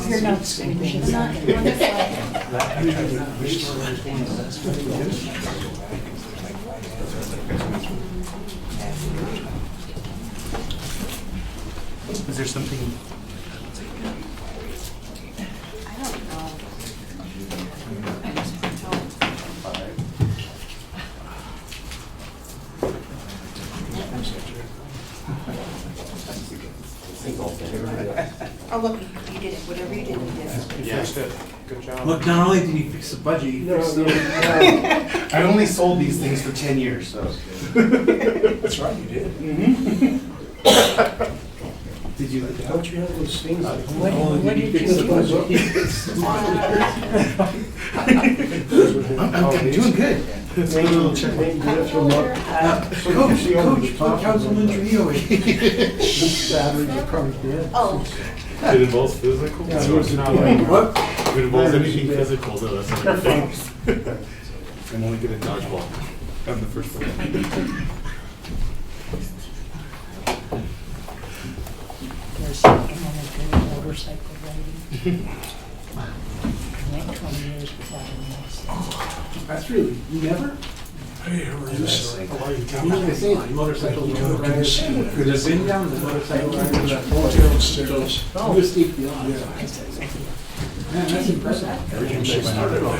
You're not screaming. It's not on the flag. Is there something? I don't know. Oh, look, you did it. Whatever you did, you did. You fixed it. Good job. Look, not only did you fix the budget, you fixed the... I only sold these things for 10 years, so. That's right, you did. Did you like that? Don't you have those things? What did you fix you the do? budget? I'm doing good. Maybe we'll check. Maybe get from up. Coach, Councilman Trujillo. Battery, you probably did. Oh, It involves physical? Yeah, So it's it's not not like- like, What? if it involves anything physical, no, that's not a good thing. They're I'm only good at dodgeball. I'm the first one. there's something on a good motorcycle riding. I went 20 years without a motorcycle. That's really, you never? Hey, how are you, sir? How are you, You know what they say, the motorcycle riders, there's been down the motorcycle riders that Downstairs. you escape the odds. Man, that's impressive. Everything she started on.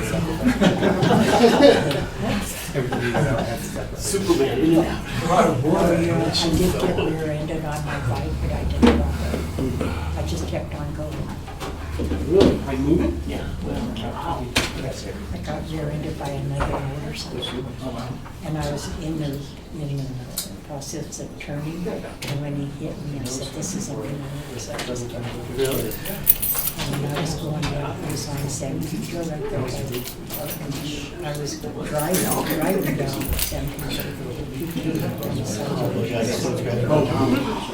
Superman. A lot of Oh, water. yeah, I did get rear-ended on my bike, but I didn't drop it. I just kept on going. Really? Like moving? Yeah. I got rear-ended by another motorcycle. And I was in the process of turning, and when he hit me, I said, "This isn't going to." So I just kept on. Really? And when I was going down, I was on 17 kilometers. I was driving down 17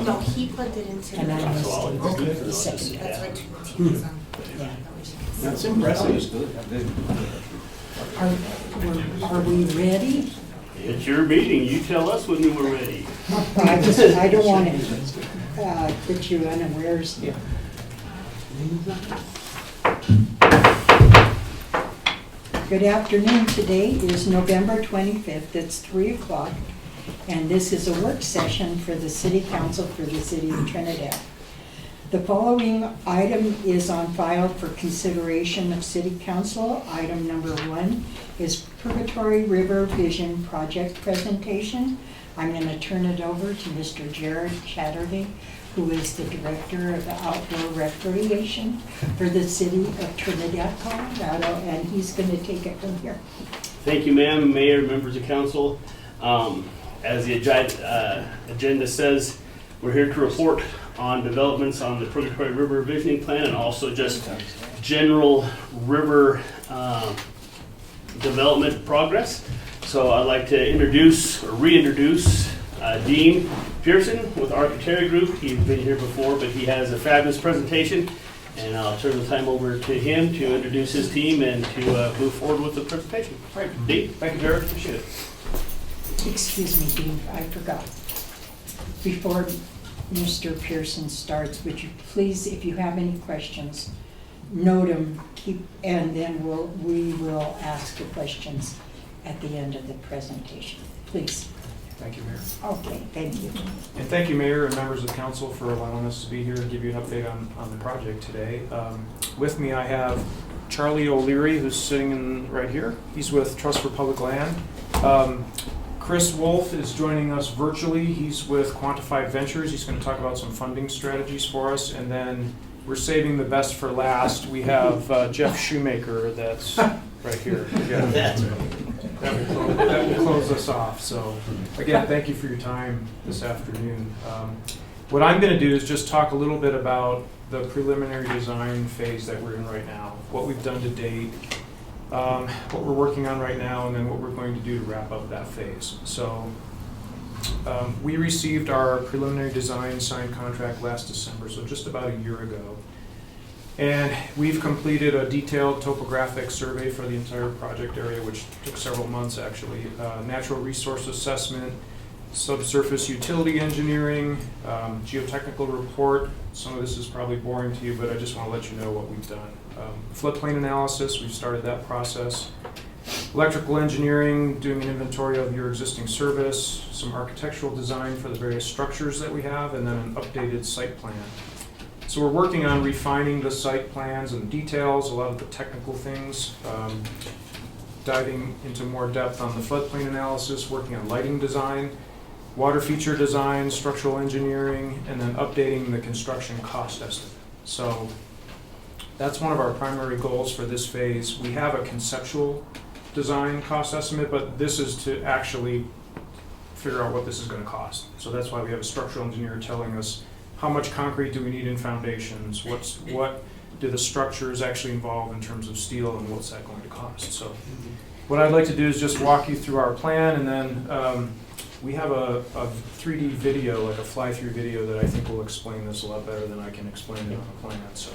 No, he put it into. and I missed the second. That's what Yeah. That's impressive. Are we ready? It's your meeting. You tell us when you were ready. I don't want to put you unawares here. Good afternoon. Today is November 25th. It's 3 o'clock, and this is a work session for the City Council for the City of Trinidad. The following item is on file for consideration of City Council. Item number 1 is Purgatory River Vision Project presentation. I'm going to turn it over to Mr. Jared Chatterley, who is the Director of Outdoor Recreation for the City of Trinidad, Colorado, and he's going to take it from here. Thank you, ma'am, Mayor, members of council. As the agenda says, we're here to report on developments on the Purgatory River Visioning Plan and also just general river development progress. So I'd like to introduce or reintroduce Dean Pearson with Architect Group. He's been here before, but he has a fabulous presentation, and I'll turn the time over to him to introduce his team and to move forward with the presentation. All right, Dean, thank you, Jared. Appreciate it. Excuse me, Dean, I forgot. Before Mr. Pearson starts, would you please, if you have any questions, note them, and then we will ask the questions at the end of the presentation. Please. Thank you, Mayor. Okay, thank you. And thank you, Mayor and members of council, for allowing us to be here and give you an update on the project today. With me, I have Charlie O'Leary, who's sitting right here. He's with Trust for Public Land. Chris Wolf is joining us virtually. He's with Quantified Ventures. He's going to talk about some funding strategies for us. And then we're saving the best for last. We have Jeff Shoemaker that's right here. Yeah. That will close us off. So again, thank you for your time this afternoon. What I'm going to do is just talk a little bit about the preliminary design phase that we're in right now, what we've done to date, what we're working on right now, and then what we're going to do to wrap up that phase. So we received our preliminary design signed contract last December, so just about a year ago. And we've completed a detailed topographic survey for the entire project area, which took several months actually, natural resource assessment, subsurface utility engineering, geotechnical report. Some of this is probably boring to you, but I just want to let you know what we've done. Floodplain analysis, we've started that process. Electrical engineering, doing an inventory of your existing service, some architectural design for the various structures that we have, and then an updated site plan. So we're working on refining the site plans and details, a lot of the technical things, diving into more depth on the floodplain analysis, working on lighting design, water feature design, structural engineering, and then updating the construction cost estimate. So that's one of our primary goals for this phase. We have a conceptual design cost estimate, but this is to actually figure out what this is going to cost. So that's why we have a structural engineer telling us how much concrete do we need in foundations, what do the structures actually involve in terms of steel, and what's that going to cost. So what I'd like to do is just walk you through our plan, and then we have a 3D video, like a fly-through video, that I think will explain this a lot better than I can explain it on a plan. So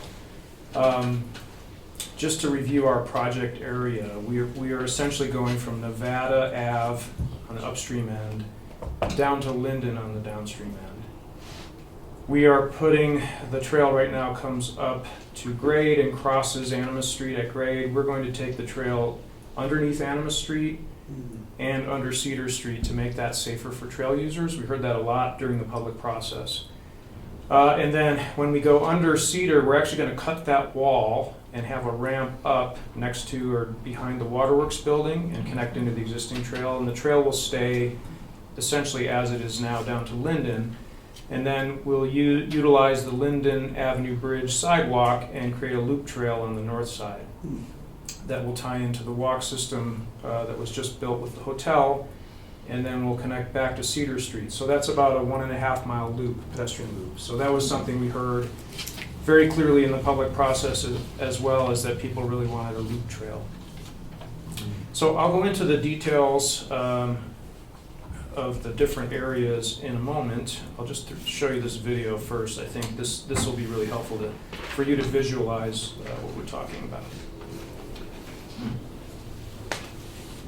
just to review our project area, we are essentially going from Nevada Ave on the upstream end down to Linden on the downstream end. We are putting, the trail right now comes up to grade and crosses Animas Street at grade. We're going to take the trail underneath Animas Street and under Cedar Street to make that safer for trail users. We heard that a lot during the public process. And then when we go under Cedar, we're actually going to cut that wall and have a ramp up next to or behind the Waterworks building and connect into the existing trail. And the trail will stay essentially as it is now down to Linden. And then we'll utilize the Linden Avenue Bridge sidewalk and create a loop trail on the north side that will tie into the walk system that was just built with the hotel, and then we'll connect back to Cedar Street. So that's about a 1.5 mile loop, pedestrian loop. So that was something we heard very clearly in the public process, as well as that people really wanted a loop trail. So I'll go into the details of the different areas in a moment. I'll just show you this video first. I think this will be really helpful for you to visualize what we're talking about.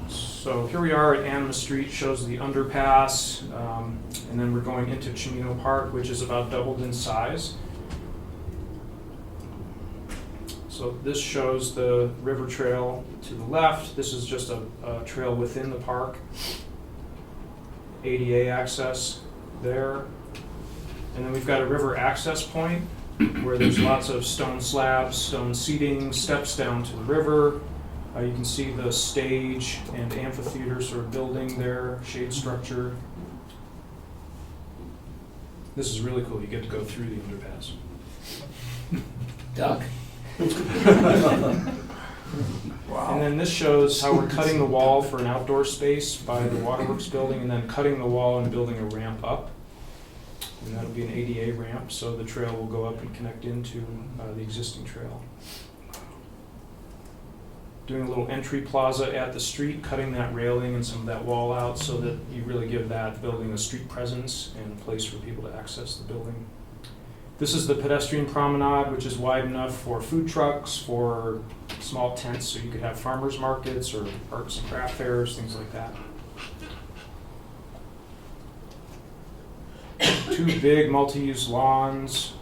So here we are at Animas Street, shows the underpass, and then we're going into Chimino Park, which is about doubled in size. So this shows the river trail to the left. This is just a trail within the park. ADA access there. And then we've got a river access point where there's lots of stone slabs, stone seating, steps down to the river. You can see the stage and amphitheater sort of building there, shade structure. This is really cool. You get to go through the underpass. Duck. Wow. And then this shows how we're cutting the wall for an outdoor space by the Waterworks building, and then cutting the wall and building a ramp up. And that'll be an ADA ramp, so the trail will go up and connect into the existing trail. Doing a little entry plaza at the street, cutting that railing and some of that wall out so that you really give that building a street presence and a place for people to access the building. This is the pedestrian promenade, which is wide enough for food trucks, for small tents, so you could have farmers markets or arts and craft fairs, things like that. Two big multi-use lawns,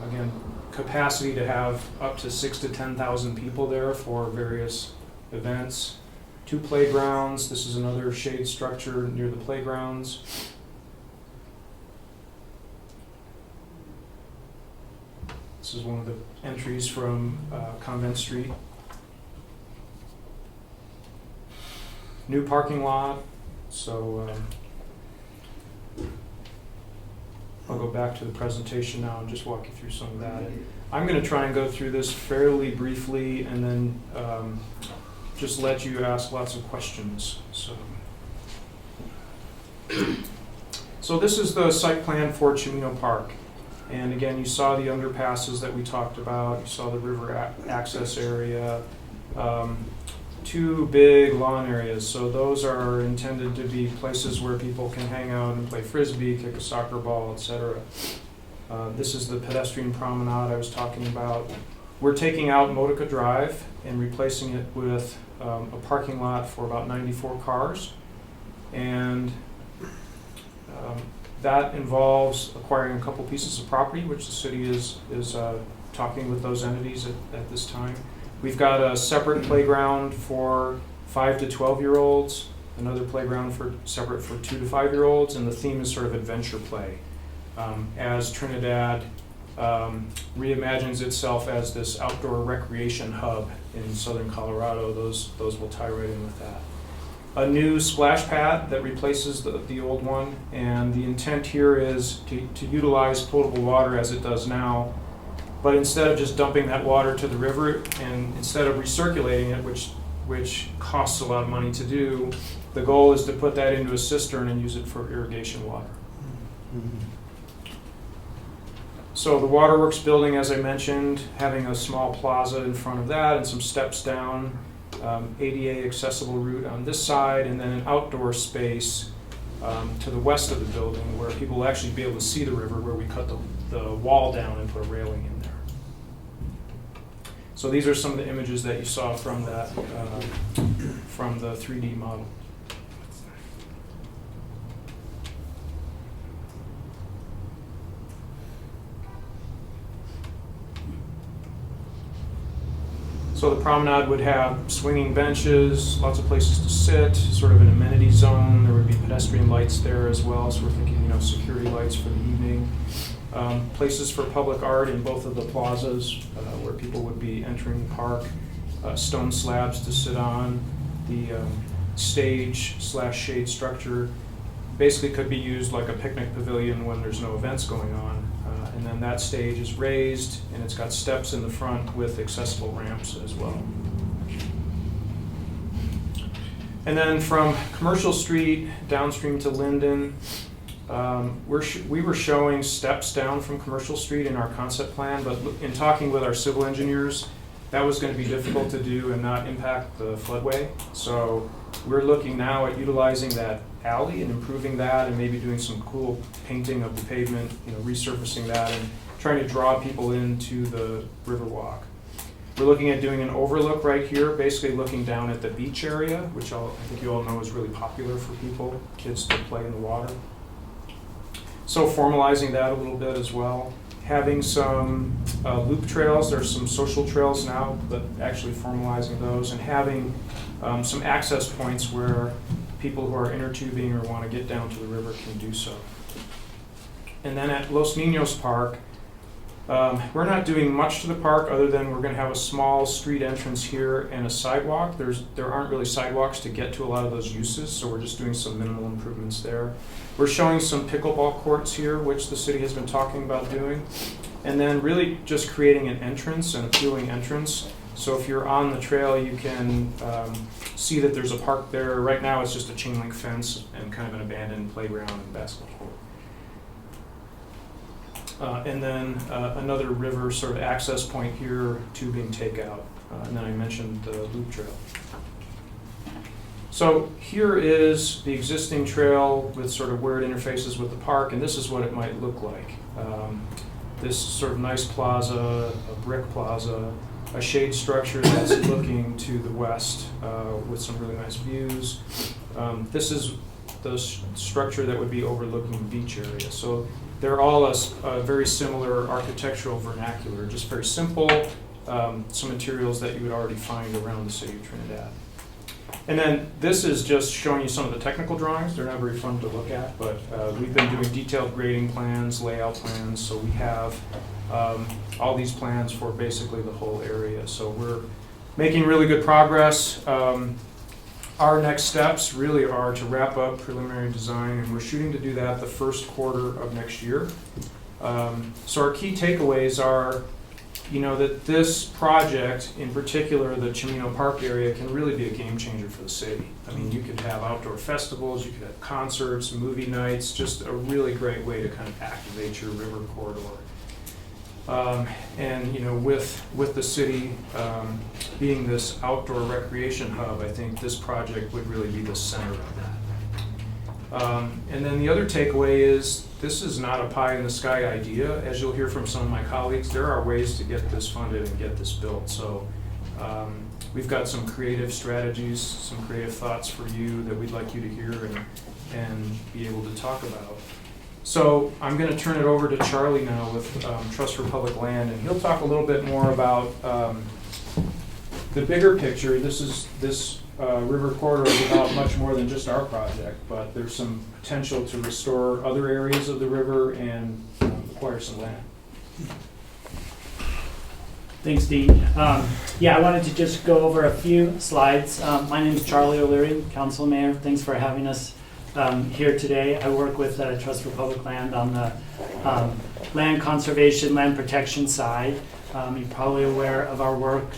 again, capacity to have up to 6,000 to 10,000 people there for various events. Two playgrounds. This is another shade structure near the playgrounds. This is one of the entries from Convent Street. New parking lot. So I'll go back to the presentation now and just walk you through some of that. I'm going to try and go through this fairly briefly and then just let you ask lots of questions. So this is the site plan for Chimino Park. And again, you saw the underpasses that we talked about. You saw the river access area. Two big lawn areas. So those are intended to be places where people can hang out and play frisbee, kick a soccer ball, etc. This is the pedestrian promenade I was talking about. We're taking out Modica Drive and replacing it with a parking lot for about 94 cars. And That involves acquiring a couple pieces of property, which the city is talking with those entities at this time. We've got a separate playground for 5 to 12-year-olds, another playground separate for 2 to 5-year-olds, and the theme is sort of adventure play. As Trinidad reimagines itself as this outdoor recreation hub in southern Colorado, those will tie right in with that. A new splash pad that replaces the old one, and the intent here is to utilize potable water as it does now, but instead of just dumping that water to the river and instead of recirculating it, which costs a lot of money to do, the goal is to put that into a cistern and use it for irrigation water. So the Waterworks building, as I mentioned, having a small plaza in front of that and some steps down, ADA accessible route on this side, and then an outdoor space to the west of the building where people will actually be able to see the river, where we cut the wall down and put a railing in there. So these are some of the images that you saw from that from the 3D model. So the promenade would have swinging benches, lots of places to sit, sort of an amenity zone. There would be pedestrian lights there as well, so we're thinking, security lights for the evening. Places for public art in both of the plazas where people would be entering the park. Stone slabs to sit on. The stage/shade structure basically could be used like a picnic pavilion when there's no events going on. And then that stage is raised, and it's got steps in the front with accessible ramps as well. And then from Commercial Street downstream to Linden, we were showing steps down from Commercial Street in our concept plan, but in talking with our civil engineers, that was going to be difficult to do and not impact the floodway. So we're looking now at utilizing that alley and improving that, and maybe doing some cool painting of the pavement, resurfacing that and trying to draw people into the Riverwalk. We're looking at doing an overlook right here, basically looking down at the beach area, which I think you all know is really popular for people, kids to play in the water. So formalizing that a little bit as well. Having some loop trails, there's some social trails now, but actually formalizing those, and having some access points where people who are inner tubing or want to get down to the river can do so. And then at Los Niños Park, we're not doing much to the park other than we're going to have a small street entrance here and a sidewalk. There aren't really sidewalks to get to a lot of those uses, so we're just doing some minimal improvements there. We're showing some pickleball courts here, which the city has been talking about doing. And then really just creating an entrance, an appealing entrance. So if you're on the trail, you can see that there's a park there. Right now it's just a chain link fence and kind of an abandoned playground and basketball court. And then another river sort of access point here, tubing takeout. And then I mentioned the loop trail. So here is the existing trail with sort of where it interfaces with the park, and this is what it might look like. This sort of nice plaza, a brick plaza, a shade structure that's looking to the west with some really nice views. This is the structure that would be overlooking the beach area. So they're all a very similar architectural vernacular, just very simple, some materials that you would already find around the city of Trinidad. And then this is just showing you some of the technical drawings. They're not very fun to look at, but we've been doing detailed grading plans, layout plans, so we have all these plans for basically the whole area. So we're making really good progress. Our next steps really are to wrap up preliminary design, and we're shooting to do that the first quarter of next year. So our key takeaways are, that this project, in particular the Chimino Park area, can really be a game changer for the city. I mean, you could have outdoor festivals, you could have concerts, movie nights, just a really great way to kind of activate your river corridor. And with the city being this outdoor recreation hub, I think this project would really be the center of that. And then the other takeaway is, this is not a pie-in-the-sky idea. As you'll hear from some of my colleagues, there are ways to get this funded and get this built. So we've got some creative strategies, some creative thoughts for you that we'd like you to hear. And and be able to talk about. So I'm going to turn it over to Charlie now with Trust for Public Land, and he'll talk a little bit more about the bigger picture. This river corridor is about much more than just our project, but there's some potential to restore other areas of the river and acquire some land. Thanks, Dean. Yeah, I wanted to just go over a few slides. My name is Charlie O'Leary, Council Mayor. Thanks for having us here today. I work with Trust for Public Land on the land conservation, land protection side. You're probably aware of our work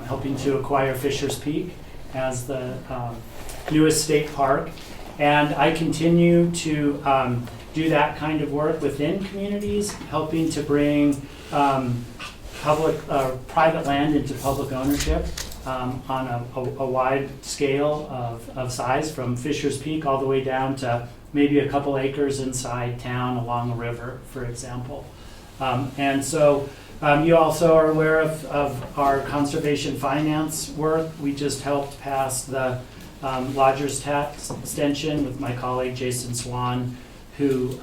helping to acquire Fisher's Peak as the newest state park. And I continue to do that kind of work within communities, helping to bring private land into public ownership on a wide scale of size, from Fisher's Peak all the way down to maybe a couple acres inside town along a river, for example. And so you also are aware of our conservation finance work. We just helped pass the lodger's tax extension with my colleague Jason Swan, who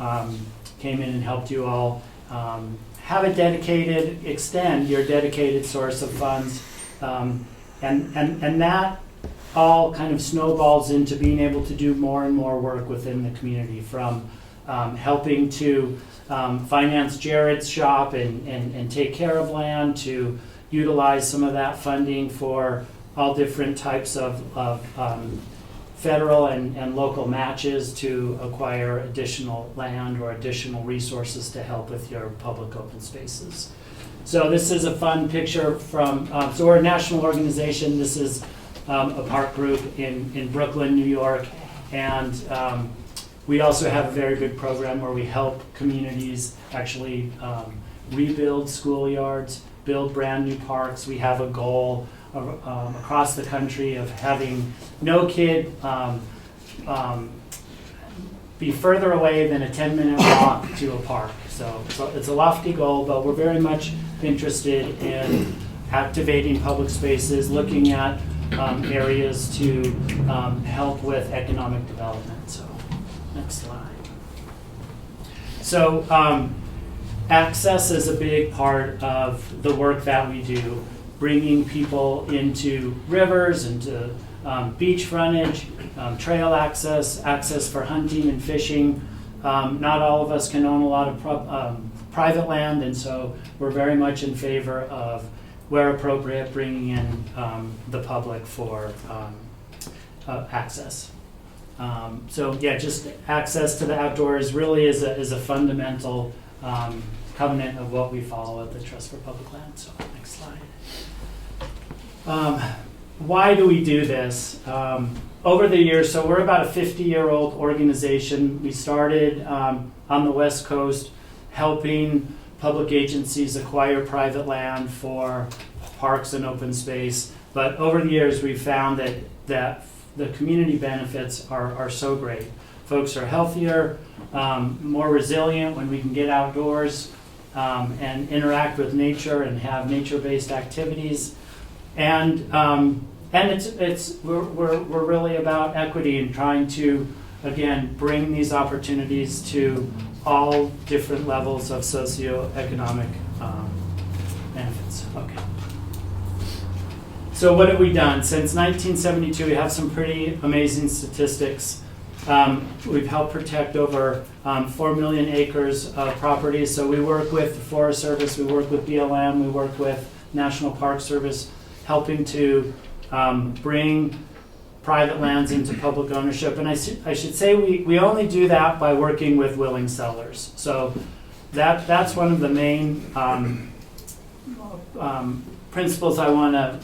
came in and helped you all have a extend your dedicated source of funds. And that all kind of snowballs into being able to do more and more work within the community, from helping to finance Jared's shop and take care of land, to utilize some of that funding for all different types of federal and local matches to acquire additional land or additional resources to help with your public open spaces. So this is a fun picture from, so we're a national organization. This is a park group in Brooklyn, New York. And we also have a very good program where we help communities actually rebuild schoolyards, build brand new parks. We have a goal across the country of having no kid be further away than a 10-minute walk to a park. So it's a lofty goal, but we're very much interested in activating public spaces, looking at areas to help with economic development. So next slide. So access is a big part of the work that we do, bringing people into rivers, into beach frontage, trail access, access for hunting and fishing. Not all of us can own a lot of private land, and so we're very much in favor of, where appropriate, bringing in the public for access. So yeah, just access to the outdoors really is a fundamental covenant of what we follow at the Trust for Public Land. So next slide. Why do we do this? Over the years, so we're about a 50-year-old organization. We started on the West Coast helping public agencies acquire private land for parks and open space. But over the years, we've found that the community benefits are so great. Folks are healthier, more resilient when we can get outdoors and interact with nature and have nature-based activities. And we're really about equity and trying to, again, bring these opportunities to all different levels of socioeconomic benefits. Okay. So what have we done? Since 1972, we have some pretty amazing statistics. We've helped protect over 4 million acres of property. So we work with the Forest Service, we work with BLM, we work with National Park Service, helping to bring private lands into public ownership. And I should say we only do that by working with willing sellers. So that's one of the main principles I want to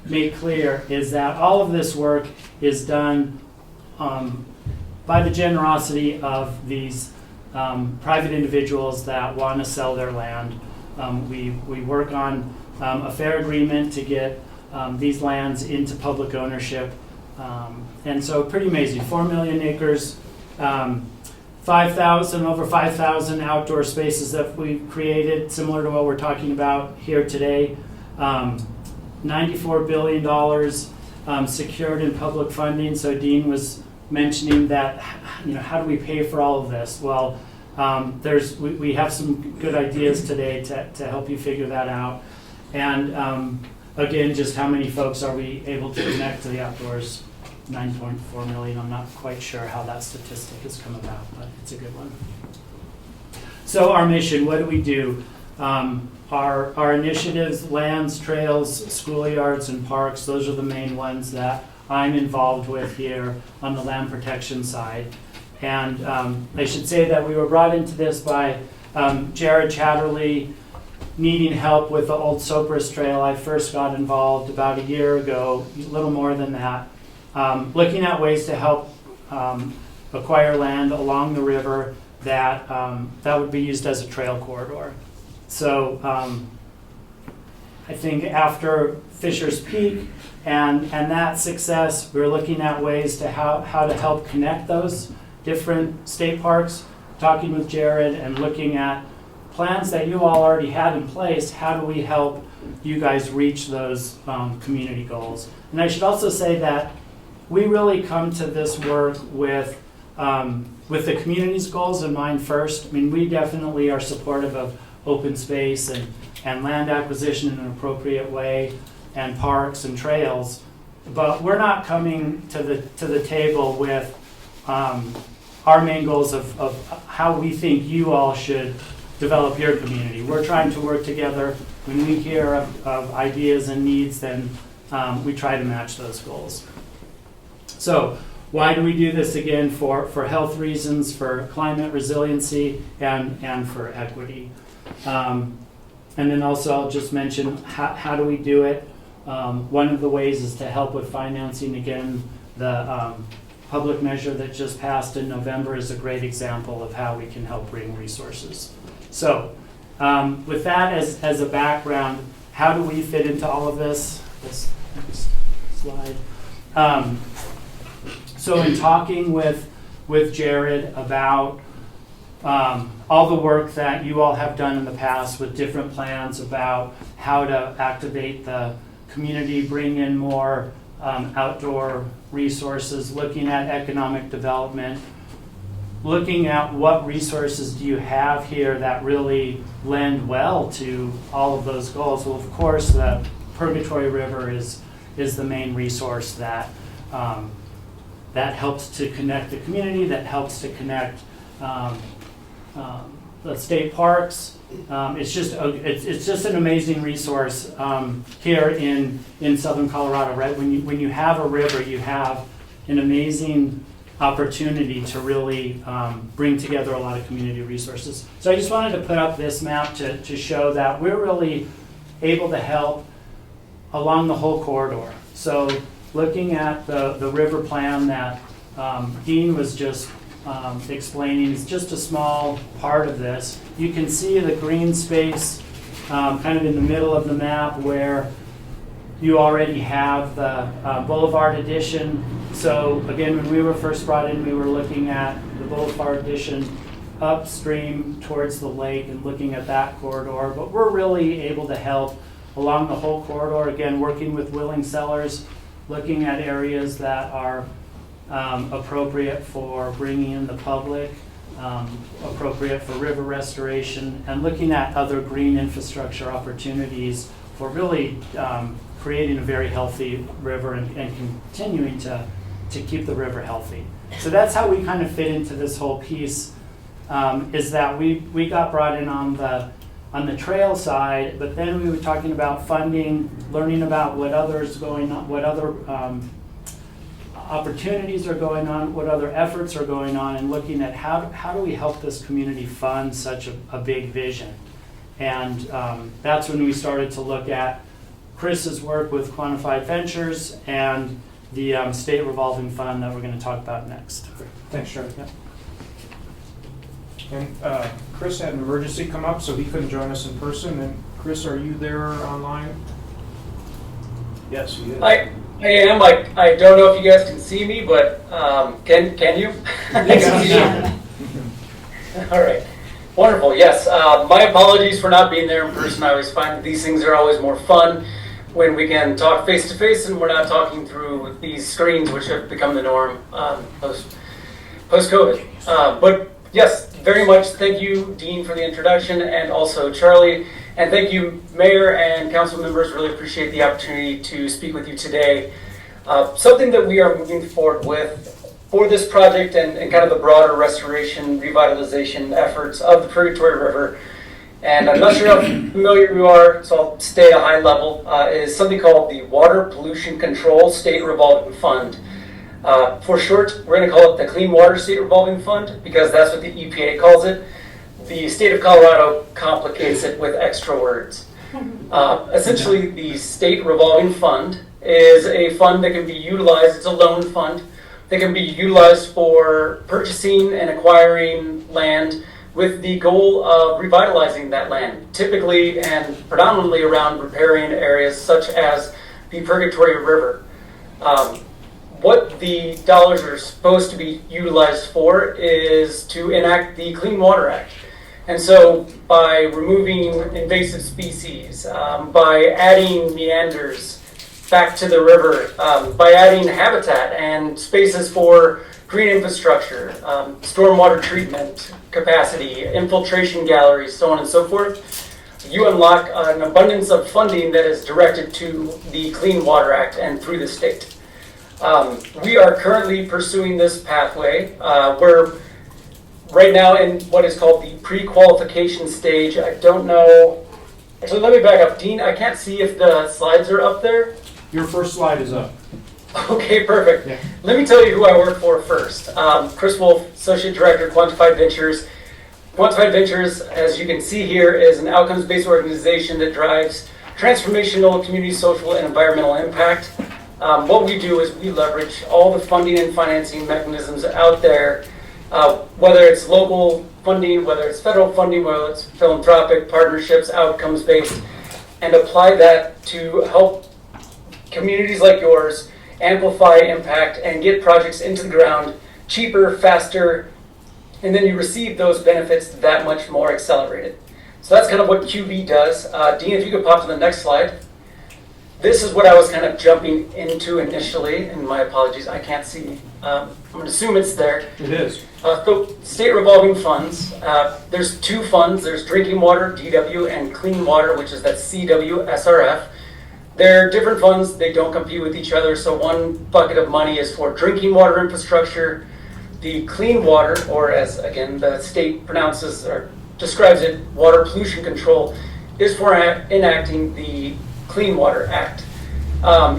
make clear, is that all of this work is done by the generosity of these private individuals that want to sell their land. We work on a fair agreement to get these lands into public ownership. And so pretty amazing, 4 million acres, over 5,000 outdoor spaces that we've created, similar to what we're talking about here today. $94 billion secured in public funding. So Dean was mentioning that, how do we pay for all of this? Well, we have some good ideas today to help you figure that out. And again, just how many folks are we able to connect to the outdoors? 9.4 million. I'm not quite sure how that statistic has come about, but it's a good one. So our mission, what do we do? Our initiatives, lands, trails, schoolyards, and parks, those are the main ones that I'm involved with here on the land protection side. And I should say that we were brought into this by Jared Chatterley needing help with the old Sopris Trail. I first got involved about a year ago, a little more than that, looking at ways to help acquire land along the river that would be used as a trail corridor. So I think after Fisher's Peak and that success, we're looking at ways to how to help connect those different state parks, talking with Jared and looking at plans that you all already had in place. How do we help you guys reach those community goals? And I should also say that we really come to this work with the community's goals in mind first. I mean, we definitely are supportive of open space and land acquisition in an appropriate way, and parks and trails, but we're not coming to the table with our main goals of how we think you all should develop your community. We're trying to work together. When we hear of ideas and needs, then we try to match those goals. So why do we do this? Again, for health reasons, for climate resiliency, and for equity. And then also I'll just mention how do we do it. One of the ways is to help with financing. Again, the public measure that just passed in November is a great example of how we can help bring resources. So with that as a background, how do we fit into all of this? This next slide. So in talking with Jared about all the work that you all have done in the past with different plans about how to activate the community, bring in more outdoor resources, looking at economic development, looking at what resources do you have here that really lend well to all of those goals. Well, of course, the Purgatory River is the main resource that helps to connect the community, that helps to connect the state parks. It's just an amazing resource here in southern Colorado, right? When you have a river, you have an amazing opportunity to really bring together a lot of community resources. So I just wanted to put up this map to show that we're really able to help along the whole corridor. So looking at the river plan that Dean was just explaining is just a small part of this. You can see the green space kind of in the middle of the map where you already have the Boulevard addition. So again, when we were first brought in, we were looking at the Boulevard addition upstream towards the lake and looking at that corridor. But we're really able to help along the whole corridor, again, working with willing sellers, looking at areas that are appropriate for bringing in the public, appropriate for river restoration, and looking at other green infrastructure opportunities for really creating a very healthy river and continuing to keep the river healthy. So that's how we kind of fit into this whole piece, is that we got brought in on the trail side, but then we were talking about funding, learning about what others going on, what other opportunities are going on, what other efforts are going on, and looking at how do we help this community fund such a big vision. And that's when we started to look at Chris's work with Quantified Ventures and the state revolving fund that we're going to talk about next. Thanks, Charlie. Yep. And Chris had an emergency come up, so he couldn't join us in person. And Chris, are you there online? Yes, he is. I am. I don't know if you guys can see me, but can you? All right. Wonderful. Yes. My apologies for not being there in person. I always find that these things are always more fun when we can talk face to face and we're not talking through these screens, which have become the norm post-COVID. But yes, very much thank you, Dean, for the introduction, and also Charlie. And thank you, Mayor and council members. Really appreciate the opportunity to speak with you today. Something that we are moving forward with for this project and kind of the broader restoration, revitalization efforts of the Purgatory River, and I'm not sure how familiar you are, so I'll stay at a high level, is something called the Water Pollution Control State Revolving Fund. For short, we're going to call it the Clean Water State Revolving Fund because that's what the EPA calls it. The state of Colorado complicates it with extra words. Essentially, the State Revolving Fund is a fund that can be utilized, it's a loan fund, that can be utilized for purchasing and acquiring land with the goal of revitalizing that land, typically and predominantly around repairing areas such as the Purgatory River. What the dollars are supposed to be utilized for is to enact the Clean Water Act. And so by removing invasive species, by adding meanders back to the river, by adding habitat and spaces for green infrastructure, stormwater treatment capacity, infiltration galleries, so on and so forth, you unlock an abundance of funding that is directed to the Clean Water Act and through the state. We are currently pursuing this pathway. We're right now in what is called the pre-qualification stage. I don't know. Actually, let me back up. Dean, I can't see if the slides are up there. Your first slide is up. Okay, perfect. Yeah. Let me tell you who I work for first. Chris Wolf, Associate Director, Quantified Ventures. Quantified Ventures, as you can see here, is an outcomes-based organization that drives transformational community, social, and environmental impact. What we do is we leverage all the funding and financing mechanisms out there, whether it's local funding, whether it's federal funding, whether it's philanthropic partnerships, outcomes-based, and apply that to help communities like yours amplify impact and get projects into the ground cheaper, faster, and then you receive those benefits that much more accelerated. So that's kind of what QV does. Dean, if you could pop to the next slide. This is what I was kind of jumping into initially, and my apologies, I can't see. I'm going to assume it's there. It is. So state revolving funds, there's two funds. There's drinking water, DW, and clean water, which is that CWSRF. They're different funds. They don't compete with each other. So one bucket of money is for drinking water infrastructure. The clean water, or as again the state pronounces or describes it, water pollution control, is for enacting the Clean Water Act.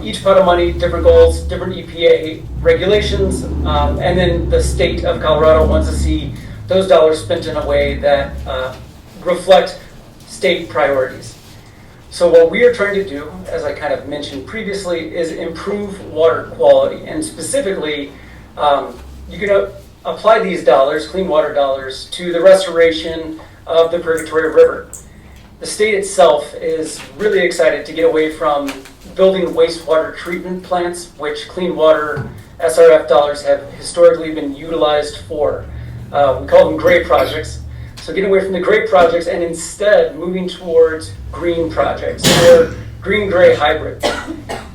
Each pot of money, different goals, different EPA regulations, and then the state of Colorado wants to see those dollars spent in a way that reflect state priorities. So what we are trying to do, as I kind of mentioned previously, is improve water quality. And specifically, you can apply these dollars, clean water dollars, to the restoration of the Purgatory River. The state itself is really excited to get away from building wastewater treatment plants, which clean water SRF dollars have historically been utilized for. We call them gray projects. So getting away from the gray projects and instead moving towards green projects or green-gray hybrid.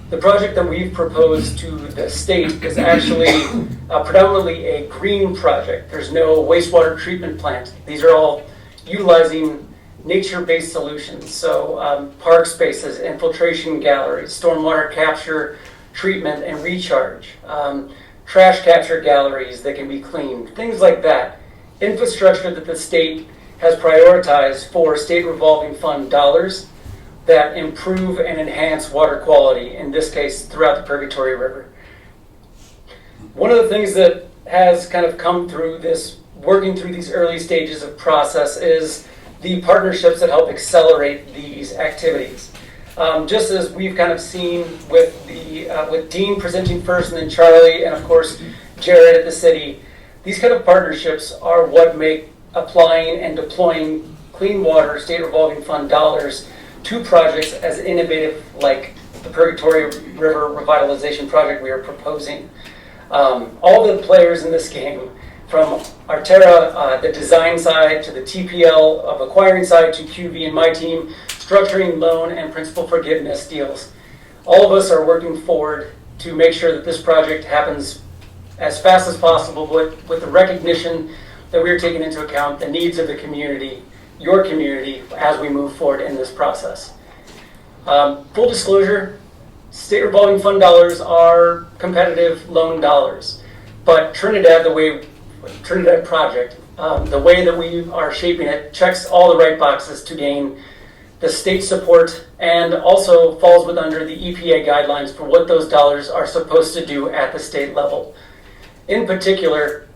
The project that we've proposed to the state is actually predominantly a green project. There's no wastewater treatment plant. These are all utilizing nature-based solutions. So park spaces, infiltration galleries, stormwater capture, treatment, and recharge, trash capture galleries that can be cleaned, things like that. Infrastructure that the state has prioritized for state revolving fund dollars that improve and enhance water quality, in this case, throughout the Purgatory River. One of the things that has kind of come through this, working through these early stages of process, is the partnerships that help accelerate these activities. Just as we've kind of seen with with Dean presenting first and then Charlie and of course Jared at the city, these kind of partnerships are what make applying and deploying clean water state revolving fund dollars to projects as innovative like the Purgatory River Revitalization Project we are proposing. All the players in this game, from Artera, the design side, to the TPL of acquiring side, to QV and my team, structuring loan and principal forgiveness deals. all of us are working forward to make sure that this project happens as fast as possible with the recognition that we are taking into account the needs of the community, your community, as we move forward in this process. Full disclosure, state revolving fund dollars are competitive loan dollars, but Trinidad project, the way that we are shaping it checks all the right boxes to gain the state support and also falls with under the EPA guidelines for what those dollars are supposed to do at the state level. In particular,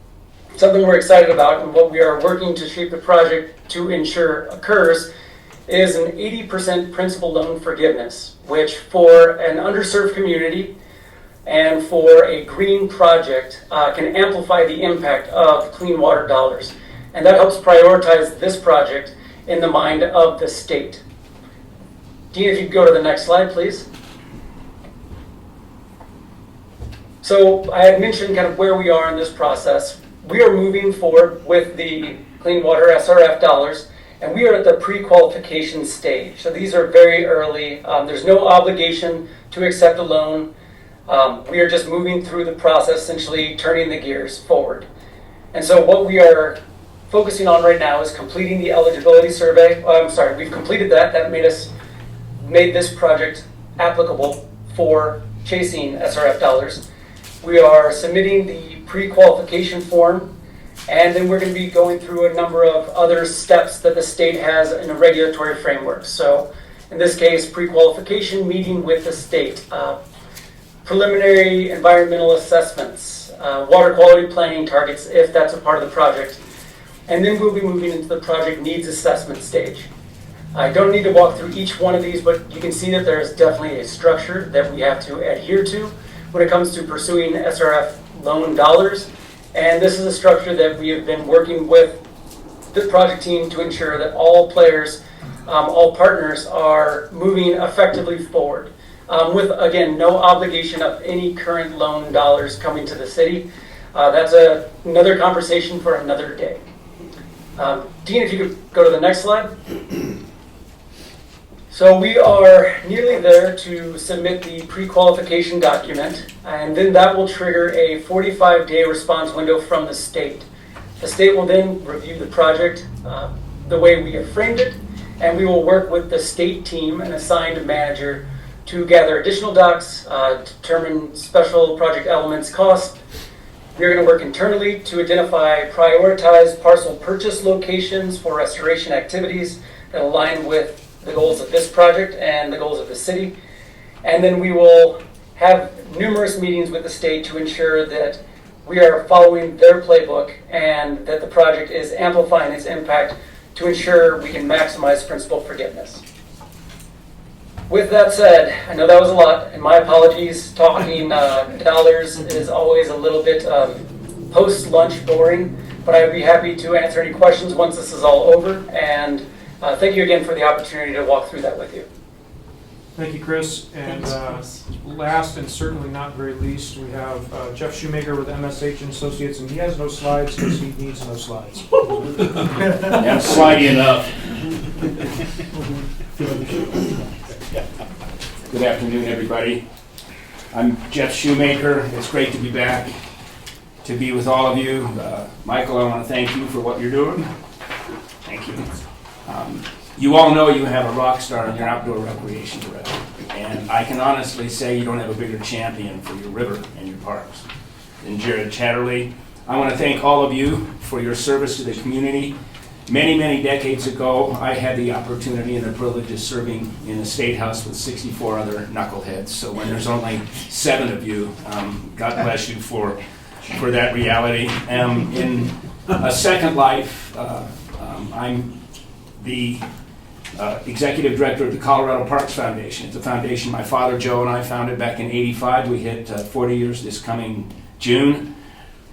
something we're excited about and what we are working to shape the project to ensure occurs is an 80% principal loan forgiveness, which for an underserved community and for a green project can amplify the impact of clean water dollars. And that helps prioritize this project in the mind of the state. Dean, if you could go to the next slide, please. So I had mentioned kind of where we are in this process. We are moving forward with the Clean Water SRF dollars, and we are at the pre-qualification stage. So these are very early. There's no obligation to accept a loan. We are just moving through the process, essentially turning the gears forward. And so what we are focusing on right now is completing the eligibility survey. We've completed that. That made this project applicable for chasing SRF dollars. We are submitting the pre-qualification form, and then we're going to be going through a number of other steps that the state has in a regulatory framework. So in this case, pre-qualification meeting with the state, preliminary environmental assessments, water quality planning targets if that's a part of the project, and then we'll be moving into the project needs assessment stage. I don't need to walk through each one of these, but you can see that there is definitely a structure that we have to adhere to when it comes to pursuing SRF loan dollars. And this is a structure that we have been working with the project team to ensure that all players, all partners are moving effectively forward. With, again, no obligation of any current loan dollars coming to the city. That's another conversation for another day. Dean, if you could go to the next slide. So we are nearly there to submit the pre-qualification document, and then that will trigger a 45-day response window from the state. The state will then review the project the way we have framed it, and we will work with the state team and assigned manager to gather additional docs, determine special project elements cost. We're going to work internally to identify prioritized parcel purchase locations for restoration activities that align with the goals of this project and the goals of the city. And then we will have numerous meetings with the state to ensure that we are following their playbook and that the project is amplifying its impact to ensure we can maximize principal forgiveness. With that said, I know that was a lot, and my apologies. Talking dollars is always a little bit post-lunch boring, but I'd be happy to answer any questions once this is all over. And thank you again for the opportunity to walk through that with you. Thank you, Chris. And last and certainly not very least, we have Jeff Shoemaker with MSH and Associates, and he has no slides because he needs no slides. That's slidey enough. Good afternoon, everybody. I'm Jeff Shoemaker. It's great to be back, to be with all of you. Michael, I want to thank you for what you're doing. Thank you. You all know you have a rock star in your outdoor recreation director, and I can honestly say you don't have a bigger champion for your river and your parks than Jared Chatterley. I want to thank all of you for your service to the community. Many, many decades ago, I had the opportunity and the privilege of serving in the State House with 64 other knuckleheads. So when there's only 7 of you, God bless you for that reality. In a second life, I'm the executive director of the Colorado Parks Foundation. It's a foundation my father Joe and I founded back in '85. We hit 40 years this coming June.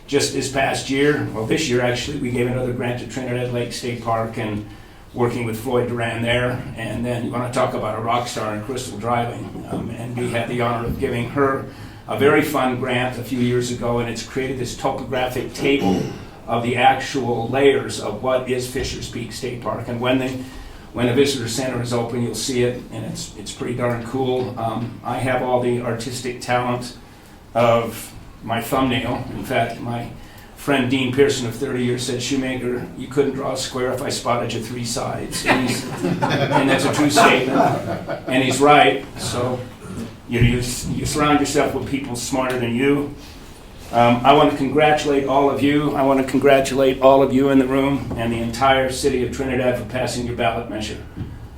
Just this past year, well this year actually, we gave another grant to Trinidad Lake State Park and working with Floyd Duran there. And then you want to talk about a rock star in Crystal Driving. And we had the honor of giving her a very fun grant a few years ago, and it's created this topographic table of the actual layers of what is Fisher's Peak State Park. And when when the visitor center is open, you'll see it, and it's pretty darn cool. I have all the artistic talent of my thumbnail. In fact, my friend Dean Pearson of 30 years said, Shoemaker, you couldn't draw a square if I spotted you 3 sides. And that's a true statement. And he's right. So you surround yourself with people smarter than you. I want to congratulate all of you. I want to congratulate all of you in the room and the entire city of Trinidad for passing your ballot measure.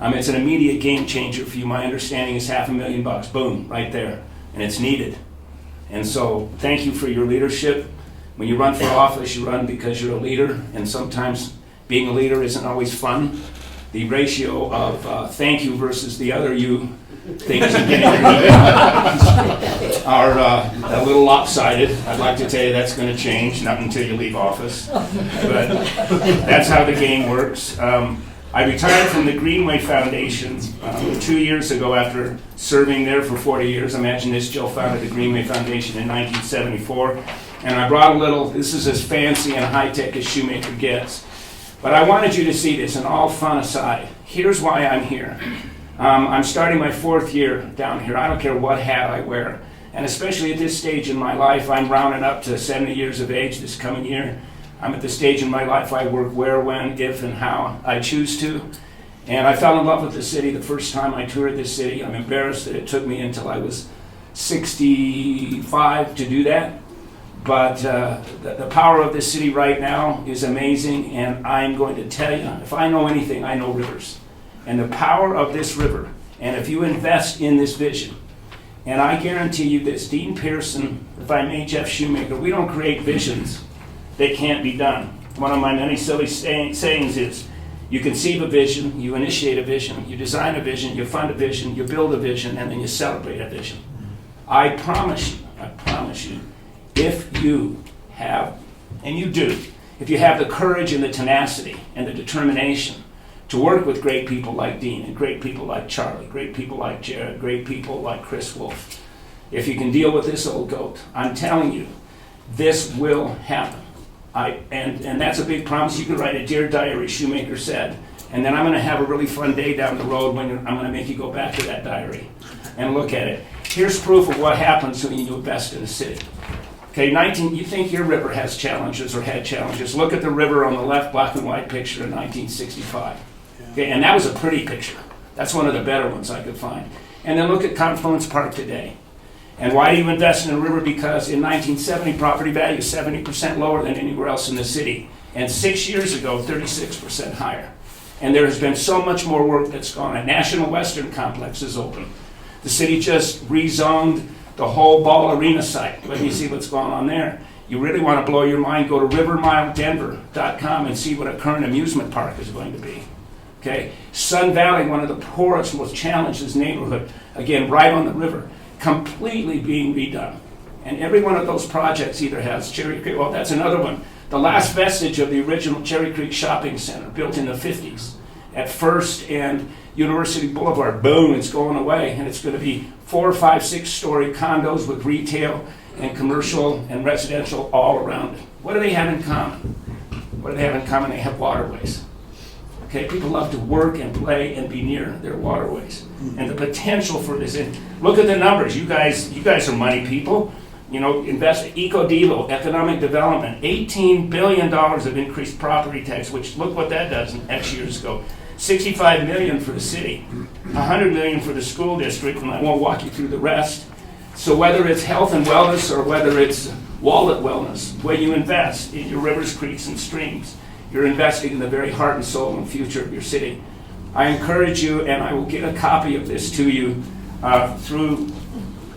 It's an immediate game changer for you. My understanding is $500,000. Boom, right there. And it's needed. And so thank you for your leadership. When you run for office, you run because you're a leader, and sometimes being a leader isn't always fun. The ratio of thank you versus the other you things you get are a little lopsided. I'd like to tell you that's going to change, not until you leave office. But that's how the game works. I retired from the Greenway Foundation 2 years ago after serving there for 40 years. Imagine this, Joe founded the Greenway Foundation in 1974. And I brought a little, this is as fancy and high-tech as Shoemaker gets. But I wanted you to see this, and all fun aside, here's why I'm here. I'm starting my 4th year down here. I don't care what hat I wear. And especially at this stage in my life, I'm rounding up to 70 years of age this coming year. I'm at the stage in my life I work where, when, if, and how I choose to. And I fell in love with the city the first time I toured this city. I'm embarrassed that it took me until I was 65 to do that. But the power of this city right now is amazing, and I'm going to tell you, if I know anything, I know rivers. And the power of this river, and if you invest in this vision, and I guarantee you this, Dean Pearson, if I may, Jeff Shoemaker, we don't create visions that can't be done. One of my many silly sayings is, you conceive a vision, you initiate a vision, you design a vision, you fund a vision, you build a vision, and then you celebrate a vision. I promise you, if you have, and you do, if you have the courage and the tenacity and the determination to work with great people like Dean and great people like Charlie, great people like Jared, great people like Chris Wolf, if you can deal with this old goat, I'm telling you, this will happen. And that's a big promise. You can write a Dear Diary, Shoemaker said, and then I'm going to have a really fun day down the road when I'm going to make you go back to that diary and look at it. Here's proof of what happens when you invest in a city. Okay, you think your river has challenges or had challenges. Look at the river on the left, black and white picture in 1965. Okay, and that was a pretty picture. That's one of the better ones I could find. And then look at Confluence Park today. And why do you invest in a river? Because in 1970, property value is 70% lower than anywhere else in the city. And 6 years ago, 36% higher. And there has been so much more work that's gone on. National Western Complex is open. The city just rezoned the whole Ball Arena site. Let me see what's going on there. You really want to blow your mind, go to rivermiledenver.com and see what a current amusement park is going to be. Okay, Sun Valley, one of the poorest, most challenged neighborhood, again, right on the river, completely being redone. And every one of those projects either has Cherry Creek, well, that's another one. The last vestige of the original Cherry Creek Shopping Center, built in the 50s, at First and University Boulevard, boom, it's going away, and it's going to be 4, 5, 6-story condos with retail and commercial and residential all around it. What do they have in common? What do they have in common? They have waterways. Okay, people love to work and play and be near their waterways. And the potential for this, and look at the numbers. You guys are money people. You know, invest EcoDevo, economic development, $18 billion of increased property tax, which look what that does in X years ago. $65 million for the city, $100 million for the school district, and I won't walk you through the rest. So whether it's health and wellness or whether it's wallet wellness, when you invest in your rivers, creeks, and streams, you're investing in the very heart and soul and future of your city. I encourage you, and I will get a copy of this to you through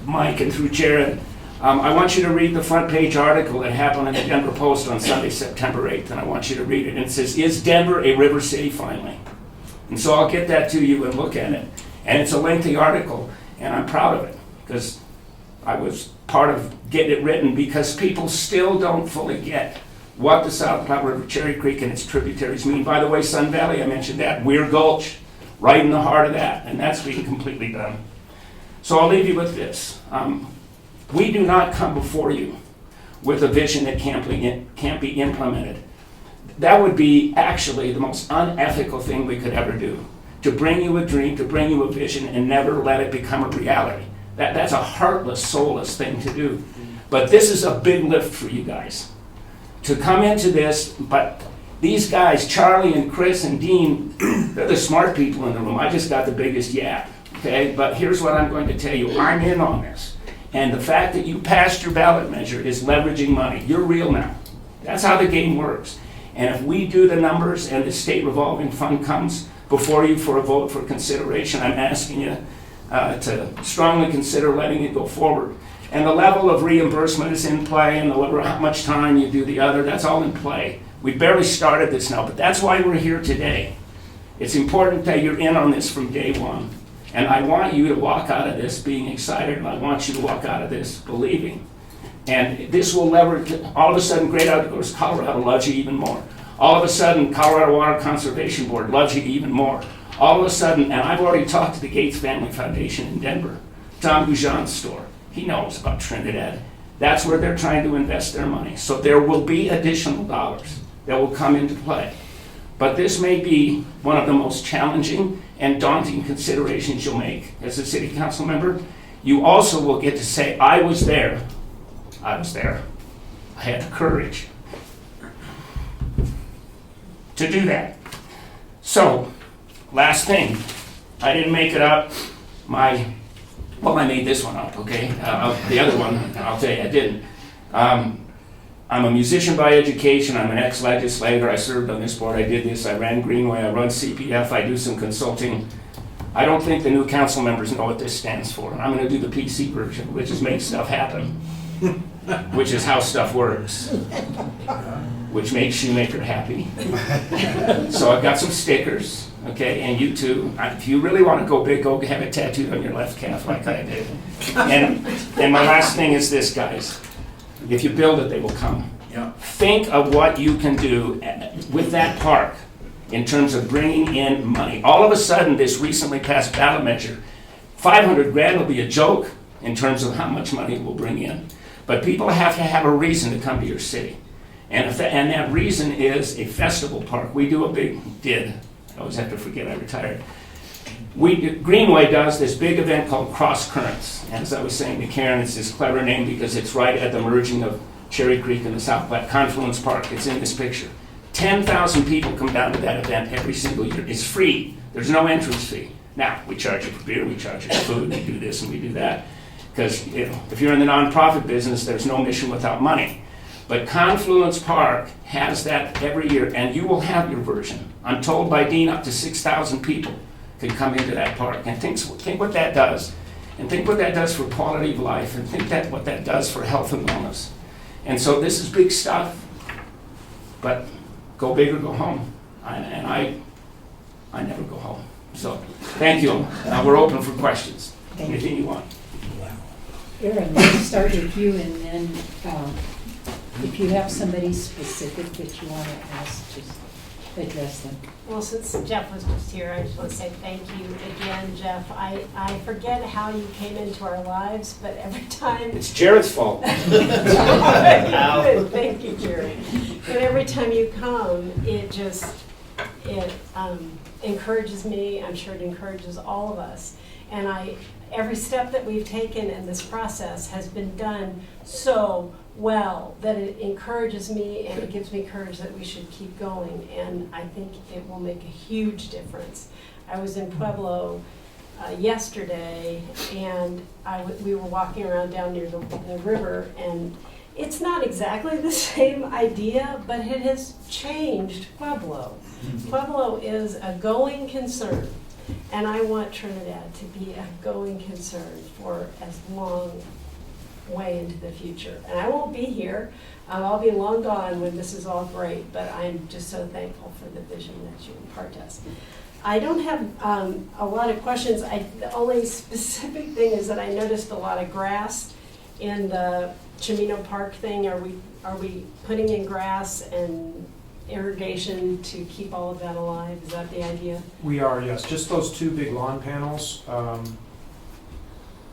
Mike and through Jared. I want you to read the front page article that happened in the Denver Post on Sunday, September 8th, and I want you to read it. And it says, "Is Denver a river city finally?" And so I'll get that to you and look at it. And it's a lengthy article, and I'm proud of it, because I was part of getting it written, because people still don't fully get what the South Platte River, Cherry Creek, and its tributaries mean. By the way, Sun Valley, I mentioned that. Weir Gulch, right in the heart of that, and that's being completely done. So I'll leave you with this. We do not come before you with a vision that can't be implemented. That would be actually the most unethical thing we could ever do. to bring you a dream, to bring you a vision, and never let it become a reality. That's a heartless, soulless thing to do. But this is a big lift for you guys. To come into this, but these guys, Charlie and Chris and Dean, they're the smart people in the room. I just got the biggest yap, okay? But here's what I'm going to tell you. I'm in on this. And the fact that you passed your ballot measure is leveraging money. You're real now. That's how the game works. And if we do the numbers and the state revolving fund comes before you for a vote for consideration, I'm asking you to strongly consider letting it go forward. And the level of reimbursement is in play, and how much time you do the other, that's all in play. We barely started this now, but that's why we're here today. It's important that you're in on this from day one. And I want you to walk out of this being excited, and I want you to walk out of this believing. And this will leverage, all of a sudden, Great Outdoors Colorado loves you even more. All of a sudden, Colorado Water Conservation Board loves you even more. All of a sudden, and I've already talked to the Gates Family Foundation in Denver, Tom Goujon's store. He knows about Trinidad. That's where they're trying to invest their money. So there will be additional dollars that will come into play. But this may be one of the most challenging and daunting considerations you'll make as a city council member. You also will get to say, I was there. I was there. I had the courage to do that. So, last thing, I didn't make it up. I made this one up, okay? The other one, I'll tell you, I didn't. I'm a musician by education. I'm an ex-legislator. I served on this board. I did this. I ran Greenway. I run CPF. I do some consulting. I don't think the new council members know what this stands for. I'm going to do the PC version, which is make stuff happen, which is how stuff works, which makes Shoemaker happy. So I've got some stickers, okay, and you too. If you really want to go big, go have it tattooed on your left calf like I did. And my last thing is this, guys. If you build it, they will come. Yeah. Think of what you can do with that park in terms of bringing in money. All of a sudden, this recently passed ballot measure, $500,000 will be a joke in terms of how much money it will bring in. But people have to have a reason to come to your city. And that reason is a festival park. I always have to forget I retired. Greenway does this big event called Cross Currents. And as I was saying to Karen, it's this clever name because it's right at the merging of Cherry Creek and the South Platte Confluence Park. It's in this picture. 10,000 people come down to that event every single year. It's free. There's no entrance fee. Now, we charge you for beer, we charge you for food, we do this and we do that. Because if you're in the nonprofit business, there's no mission without money. But Confluence Park has that every year, and you will have your version. I'm told by Dean up to 6,000 people can come into that park. And think what that does. And think what that does for quality of life. And think what that does for health and wellness. And so this is big stuff. But go big or go home. And I never go home. So thank you. We're open for questions. Anything you want. Aaron, let's start with you, and then if you have somebody specific that you want to ask, just address them. Well, since Jeff was just here, I just want to say thank you again, Jeff. I forget how you came into our lives, but every time... It's Jared's fault. Good. Thank you, Jared. But every time you come, it encourages me. I'm sure it encourages all of us. And every step that we've taken in this process has been done so well that it encourages me and it gives me courage that we should keep going. And I think it will make a huge difference. I was in Pueblo yesterday, and we were walking around down near the river, and it's not exactly the same idea, but it has changed Pueblo. Pueblo is a going concern. And I want Trinidad to be a going concern for as long way into the future. And I won't be here. I'll be long gone when this is all great, but I'm just so thankful for the vision that you impart to us. I don't have a lot of questions. The only specific thing is that I noticed a lot of grass in the Chimino Park thing. Are we putting in grass and irrigation to keep all of that alive? Is that the idea? We are, yes. Just those two big lawn panels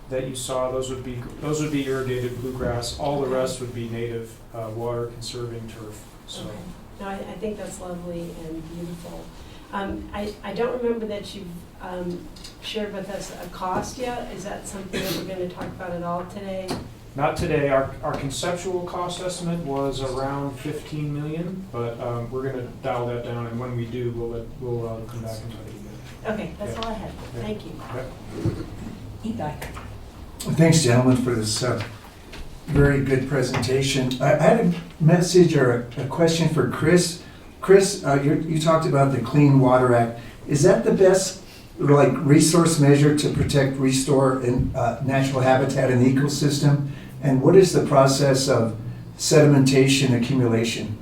that you saw, those would be irrigated bluegrass. All the rest would be native water conserving turf. So. Okay. No, I think that's lovely and beautiful. I don't remember that you've shared with us a cost yet. Is that something that we're going to talk about at all today? Not today. Our conceptual cost estimate was around 15 million, but we're going to dial that down, and when we do, we'll come back and tell you. Okay, that's all I had. Thank you. Eli. Thanks, gentlemen, for this very good presentation. I had a message or a question for Chris. Chris, you talked about the Clean Water Act. Is that the best resource measure to protect, restore, and natural habitat in the ecosystem? And what is the process of sedimentation accumulation?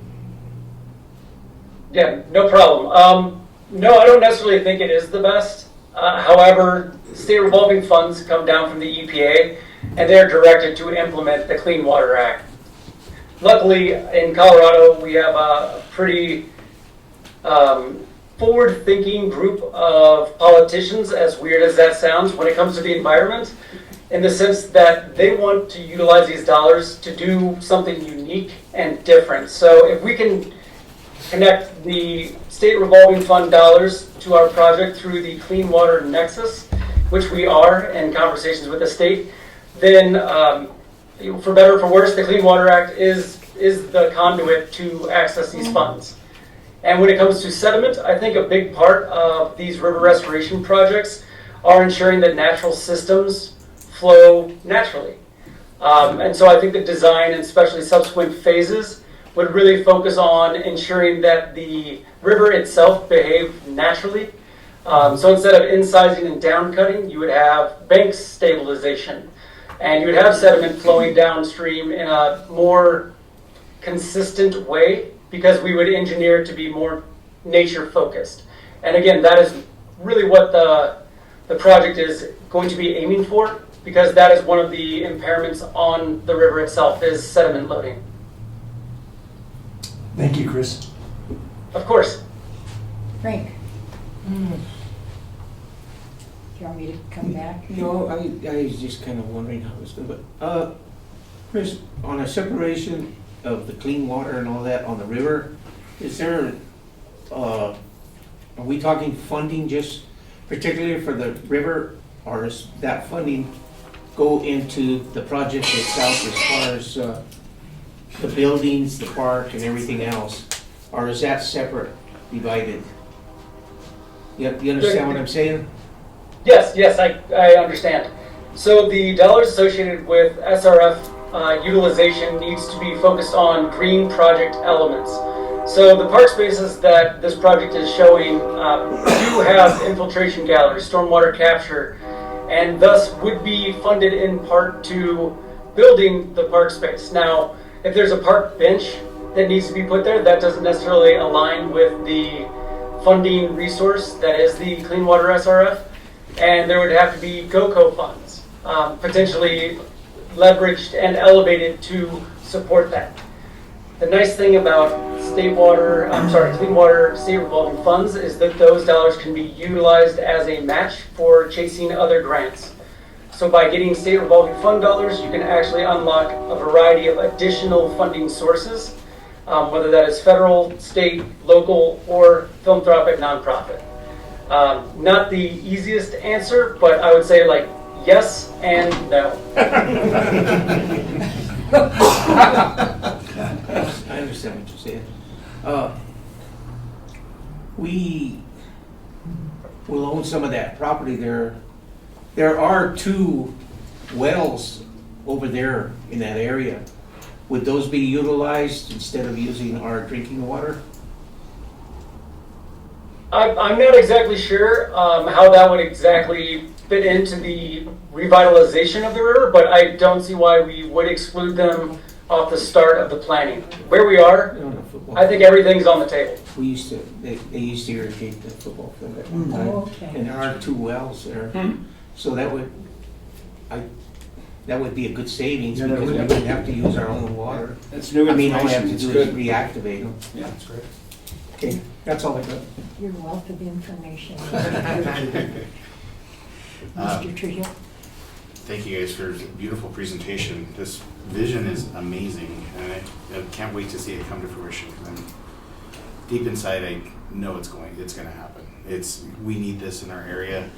Yeah, no problem. No, I don't necessarily think it is the best. However, state revolving funds come down from the EPA, and they're directed to implement the Clean Water Act. Luckily, in Colorado, we have a pretty forward-thinking group of politicians, as weird as that sounds, when it comes to the environment, in the sense that they want to utilize these dollars to do something unique and different. So if we can connect the state revolving fund dollars to our project through the Clean Water Nexus, which we are in conversations with the state, then for better or for worse, the Clean Water Act is the conduit to access these funds. And when it comes to sediment, I think a big part of these river restoration projects are ensuring that natural systems flow naturally. And so I think the design and especially subsequent phases would really focus on ensuring that the river itself behaved naturally. So instead of incising and downcutting, you would have bank stabilization, and you would have sediment flowing downstream in a more consistent way, because we would engineer it to be more nature focused. And again, that is really what the project is going to be aiming for, because that is one of the impairments on the river itself, is sediment loading. Thank you, Chris. Of course. Frank. Do you want me to come back? No, I was just kind of wondering how it was going to, Chris, on a separation of the clean water and all that on the river, is there, are we talking funding just particularly for the river, or does that funding go into the project itself as far as the buildings, the park, and everything else? Or is that separate, divided? You understand what I'm saying? Yes, I understand. So the dollars associated with SRF utilization needs to be focused on green project elements. So the park spaces that this project is showing do have infiltration galleries, stormwater capture, and thus would be funded in part to building the park space. Now, if there's a park bench that needs to be put there, that doesn't necessarily align with the funding resource that is the Clean Water SRF, and there would have to be GOCO funds, potentially leveraged and elevated to support that. The nice thing about Clean Water state revolving funds is that those dollars can be utilized as a match for chasing other grants. So by getting state revolving fund dollars, you can actually unlock a variety of additional funding sources, whether that is federal, state, local, or philanthropic nonprofit. Not the easiest answer, but I would say yes and no. I understand what you're saying. We will own some of that property there. There are 2 wells over there in that area. Would those be utilized instead of using our drinking water? I'm not exactly sure how that would exactly fit into the revitalization of the river, but I don't see why we would exclude them off the start of the planning. Where we are, I think everything's on the table. They used to irrigate the football field at one time. Oh, okay. And there are 2 wells there. So that would be a good savings, because we wouldn't have to use our own water. That's new all we have information. to It's do good. is reactivate them. Yeah, that's great. Okay, that's all I got. You're a wealth of information. Mr. Trujillo? Thank you guys for a beautiful presentation. This vision is amazing, and I can't wait to see it come to fruition. deep inside, I know it's going to happen. We need this in our area,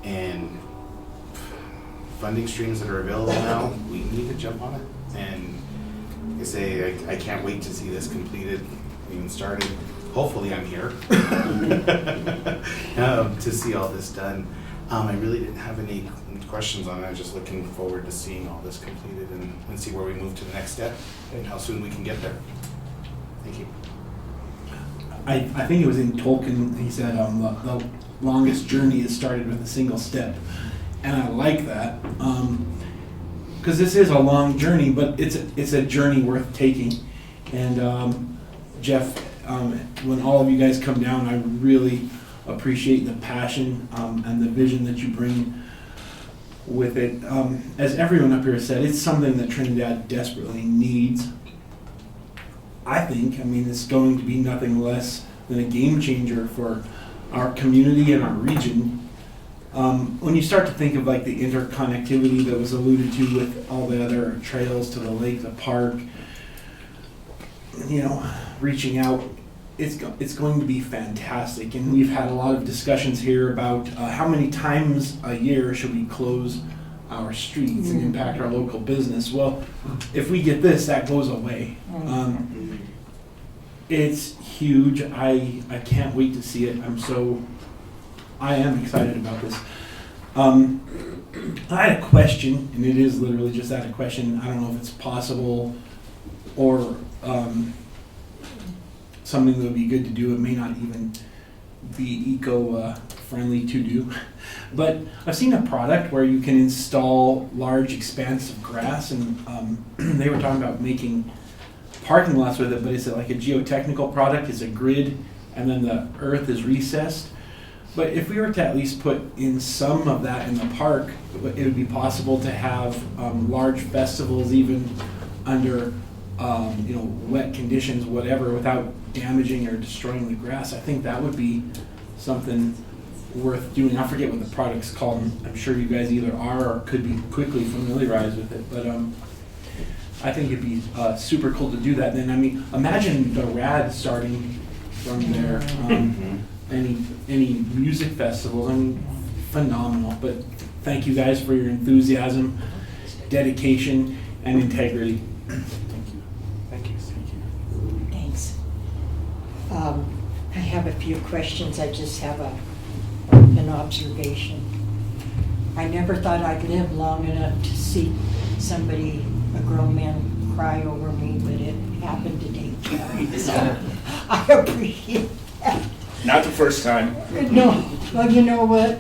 and funding streams that are available now, we need to jump on it. And like I say, I can't wait to see this completed, even started. Hopefully I'm here to see all this done. I really didn't have any questions on it. I'm just looking forward to seeing all this completed and see where we move to the next step and how soon we can get there. Thank you. I think it was in Tolkien, he said the longest journey is started with a single step. And I like that, because this is a long journey, but it's a journey worth taking. And Jeff, when all of you guys come down, I really appreciate the passion and the vision that you bring with it. As everyone up here said, it's something that Trinidad desperately needs. I think, it's going to be nothing less than a game changer for our community and our region. When you start to think of like the interconnectivity that was alluded to with all the other trails to the lake, the park, reaching out, it's going to be fantastic. And we've had a lot of discussions here about how many times a year should we close our streets and impact our local business. Well, if we get this, that goes away. It's huge. I can't wait to see it. I am excited about this. I had a question, and it is literally just that, a question. I don't know if it's possible or something that would be good to do. It may not even be eco-friendly to do. But I've seen a product where you can install large expanses of grass, and they were talking about making parking lots with it, but it's like a geotechnical product. It's a grid, and then the earth is recessed. But if we were to at least put in some of that in the park, it would be possible to have large festivals even under wet conditions, whatever, without damaging or destroying the grass. I think that would be something worth doing. I forget what the product's called. I'm sure you guys either are or could be quickly familiarized with it. But I think it'd be super cool to do that. And then, imagine the RAD starting from there. Any music festival, phenomenal. But thank you guys for your enthusiasm, dedication, and integrity. Thank you. Thanks. I have a few questions. I just have an observation. I never thought I'd live long enough to see somebody, a grown man, cry over me, but it happened today. So I appreciate that. Not the first time. No, well, you know what?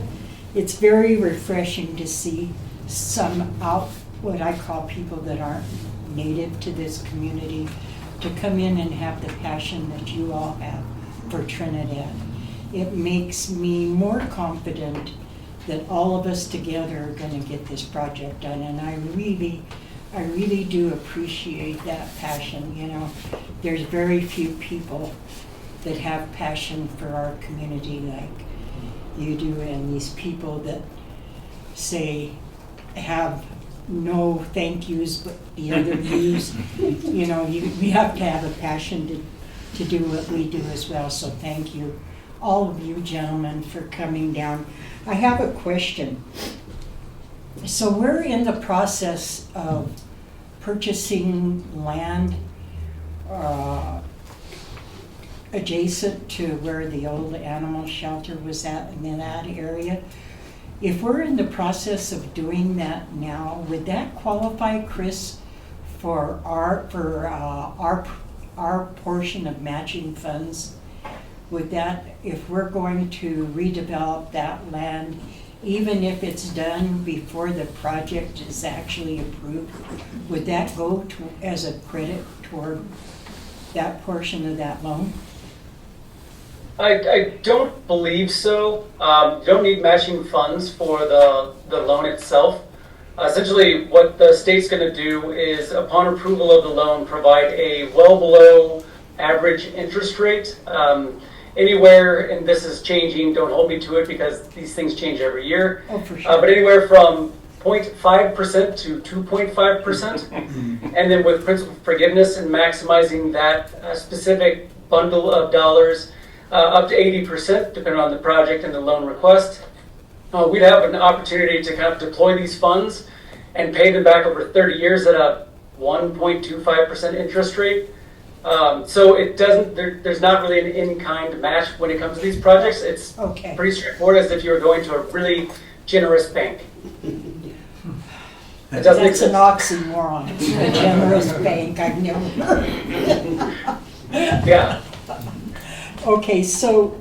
It's very refreshing to see what I call people that aren't native to this community, to come in and have the passion that you all have for Trinidad. It makes me more confident that all of us together are going to get this project done, and I really do appreciate that passion. There's very few people that have passion for our community like you do, and these people that have no thank yous but the other yous. We have to have a passion to do what we do as well. So thank you, all of you gentlemen, for coming down. I have a question. So we're in the process of purchasing land adjacent to where the old animal shelter was at, in that area. If we're in the process of doing that now, would that qualify, Chris, for our portion of matching funds? Would that, if we're going to redevelop that land, even if it's done before the project is actually approved, would that go as a credit toward that portion of that loan? I don't believe so. You don't need matching funds for the loan itself. Essentially, what the state's going to do is, upon approval of the loan, provide a well below average interest rate. Anywhere, and this is changing, don't hold me to it because these things change every year. Oh, for sure. But anywhere from 0.5% to 2.5%. And then with principal forgiveness and maximizing that specific bundle of dollars, up to 80%, depending on the project and the loan request. We'd have an opportunity to kind of deploy these funds and pay them back over 30 years at a 1.25% interest rate. So it doesn't. There's not really an in-kind match when it comes to these projects. It's Okay. pretty straightforward, as if you were going to a really generous bank. It doesn't That's an exist. oxymoron. A generous bank, I've never heard. Yeah. Okay, so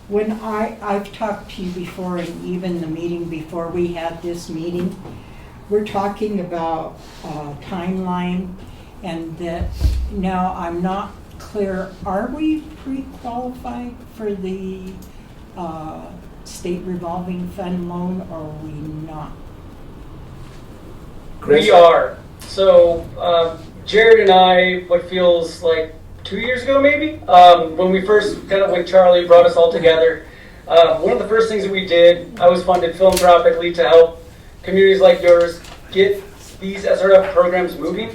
when I've talked to you before, and even the meeting before we had this meeting, we're talking about timeline, and that now I'm not clear, are we pre-qualified for the state revolving fund loan, or are we not? We are. So Jared and I, what feels like 2 years ago maybe, when we first kind of, when Charlie brought us all together, one of the first things that we did, I was funded philanthropically to help communities like yours get these SRF programs moving.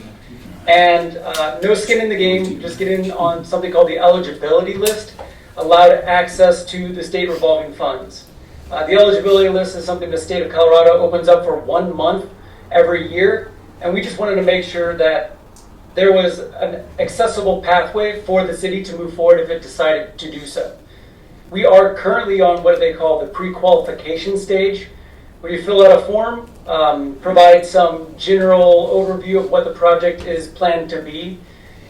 And no skin in the game, just get in on something called the eligibility list, allowed access to the state revolving funds. The eligibility list is something the state of Colorado opens up for 1 month every year, and we just wanted to make sure that there was an accessible pathway for the city to move forward if it decided to do so. We are currently on what they call the pre-qualification stage, where you fill out a form, provide some general overview of what the project is planned to be,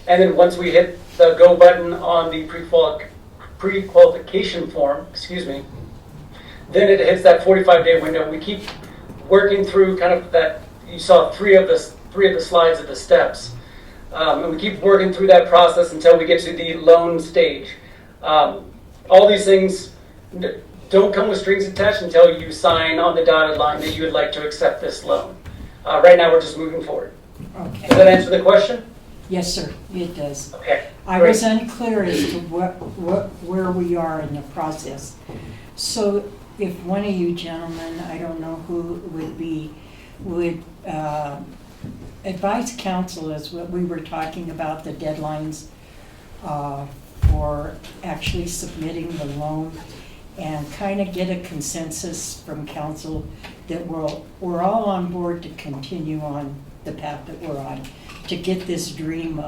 and then once we hit the go button on the pre-qualification form, then it hits that 45-day window. We keep working through kind of that. You saw three of the slides of the steps, and we keep working through that process until we get to the loan stage. All these things don't come with strings attached until you sign on the dotted line that you would like to accept this loan. Right now, we're just moving forward. Okay. Does that answer the question? Yes, sir, it does. Okay. I great. was unclear as to where we are in the process. So if one of you gentlemen, I don't know who it would be, would advise council as what we were talking about, the deadlines for actually submitting the loan, and kind of get a consensus from council that we're all on board to continue on the path that we're on, to get this dream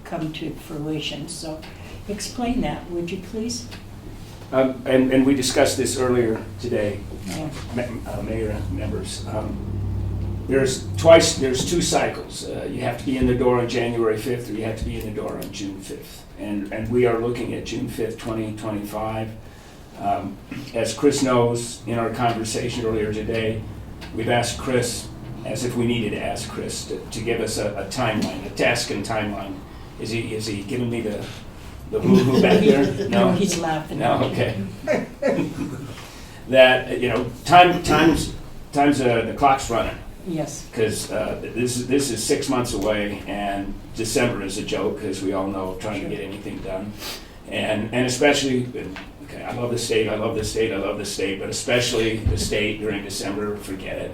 come to fruition. So explain that, would you please? And we discussed this earlier today, Yeah. Mayor and members. There's two cycles. You have to be in the door on January 5th, or you have to be in the door on June 5th. And we are looking at June 5th, 2025. As Chris knows, in our conversation earlier today, we've asked Chris, as if we needed to ask Chris, to give us a timeline, a task and timeline. Is he giving me the boo-hoo back there? No, he's laughing. No, okay. That, time's the clock's running. Yes. Because this is 6 months away, and December is a joke, as we all know, trying to get anything done. And especially, okay, I love the state, but especially the state during December, forget it.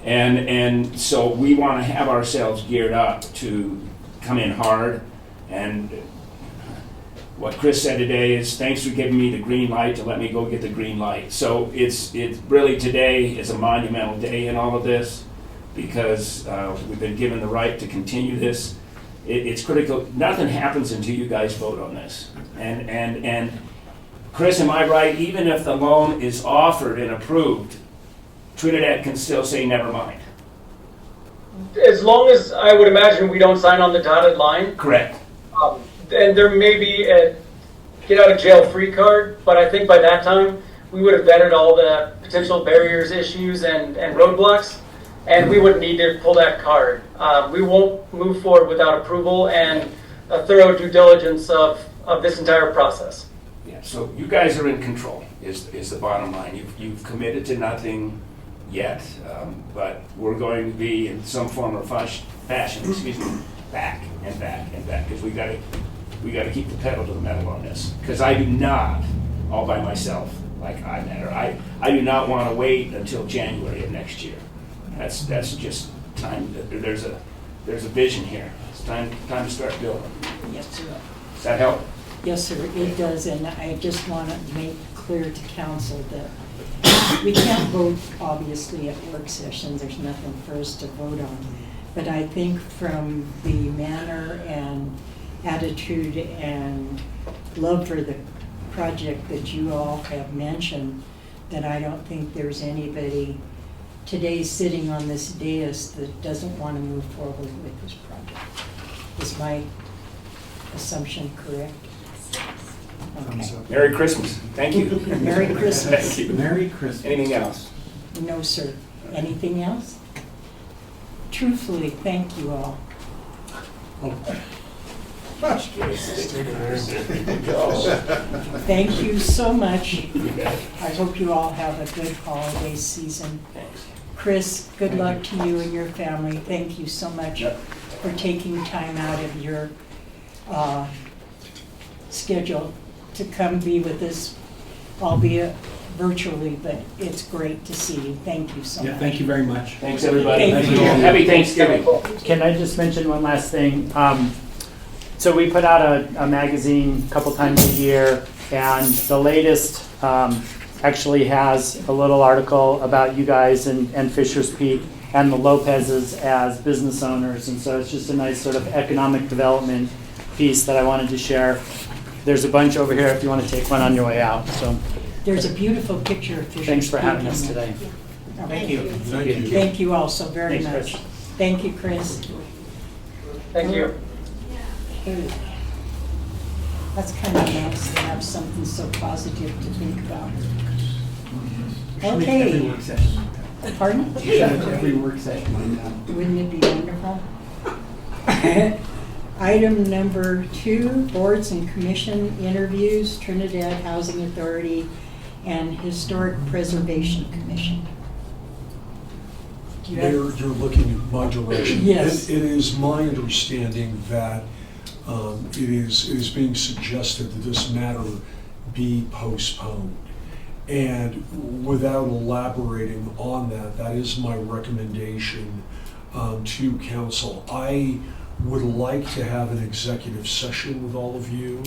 And so we want to have ourselves geared up to come in hard. And what Chris said today is, thanks for giving me the green light to let me go get the green light. So it's really, today is a monumental day in all of this, because we've been given the right to continue this. It's critical. Nothing happens until you guys vote on this. And Chris, am I right? Even if the loan is offered and approved, Trinidad can still say never mind. As long as, I would imagine, we don't sign on the dotted line. Correct. And there may be a get out of jail free card, but I think by that time we would have vetted all the potential barriers, issues, and roadblocks, and we wouldn't need to pull that card. We won't move forward without approval and a thorough due diligence of this entire process. Yeah. So you guys are in control. Is the bottom line. You've committed to nothing yet, but we're going to be in some form or fashion, back and back and back, because we got to keep the pedal to the metal on this. Because I do not, all by myself, like I do not want to wait until January of next year. That's just time. There's a vision here. It's time to start building. Yes, sir. Does that help? Yes, sir, it does, and I just want to make clear to council that we can't vote, obviously, at work sessions. There's nothing for us to vote on. But I think from the manner and attitude and love for the project that you all have mentioned, that I don't think there's anybody today sitting on this dais that doesn't want to move forward with this project. Is my assumption correct? Okay. Merry Christmas. Thank you. Merry Christmas. Thank you. Merry Christmas. Anything else? No, sir. Anything else? Truthfully, thank you all. Thank you so much. I hope you all have a good holiday season. Thanks. Chris, good luck to you and your family. Thank you so much for taking time out of your schedule to come be with us, albeit virtually, but it's great to see you. Thank you so much. Yeah, thank you very much. Thanks, everybody. Thank you. Happy Thanksgiving. Can I just mention one last thing? So we put out a magazine a couple times a year, and the latest actually has a little article about you guys and Fisher's Peak and the Lopez's as business owners. And so it's just a nice sort of economic development piece that I wanted to share. There's a bunch over here if you want to take one on your way out. So There's a beautiful picture of Fisher's thanks for Peak having in us there. today. Thank you. Thank you. Thank you all so very Thanks, much. Chris. Thank you, Chris. Thank you. Okay. That's kind of nice to have something so positive to think about. Every Okay, work session like that. pardon? Every work session like that. Wouldn't it be wonderful? Item number 2, boards and commission interviews, Trinidad Housing Authority and Historic Preservation Commission. Do you have- Mayor, you're looking in my direction. Yes. It is my understanding that it is being suggested that this matter be postponed. And without elaborating on that, that is my recommendation to council. I would like to have an executive session with all of you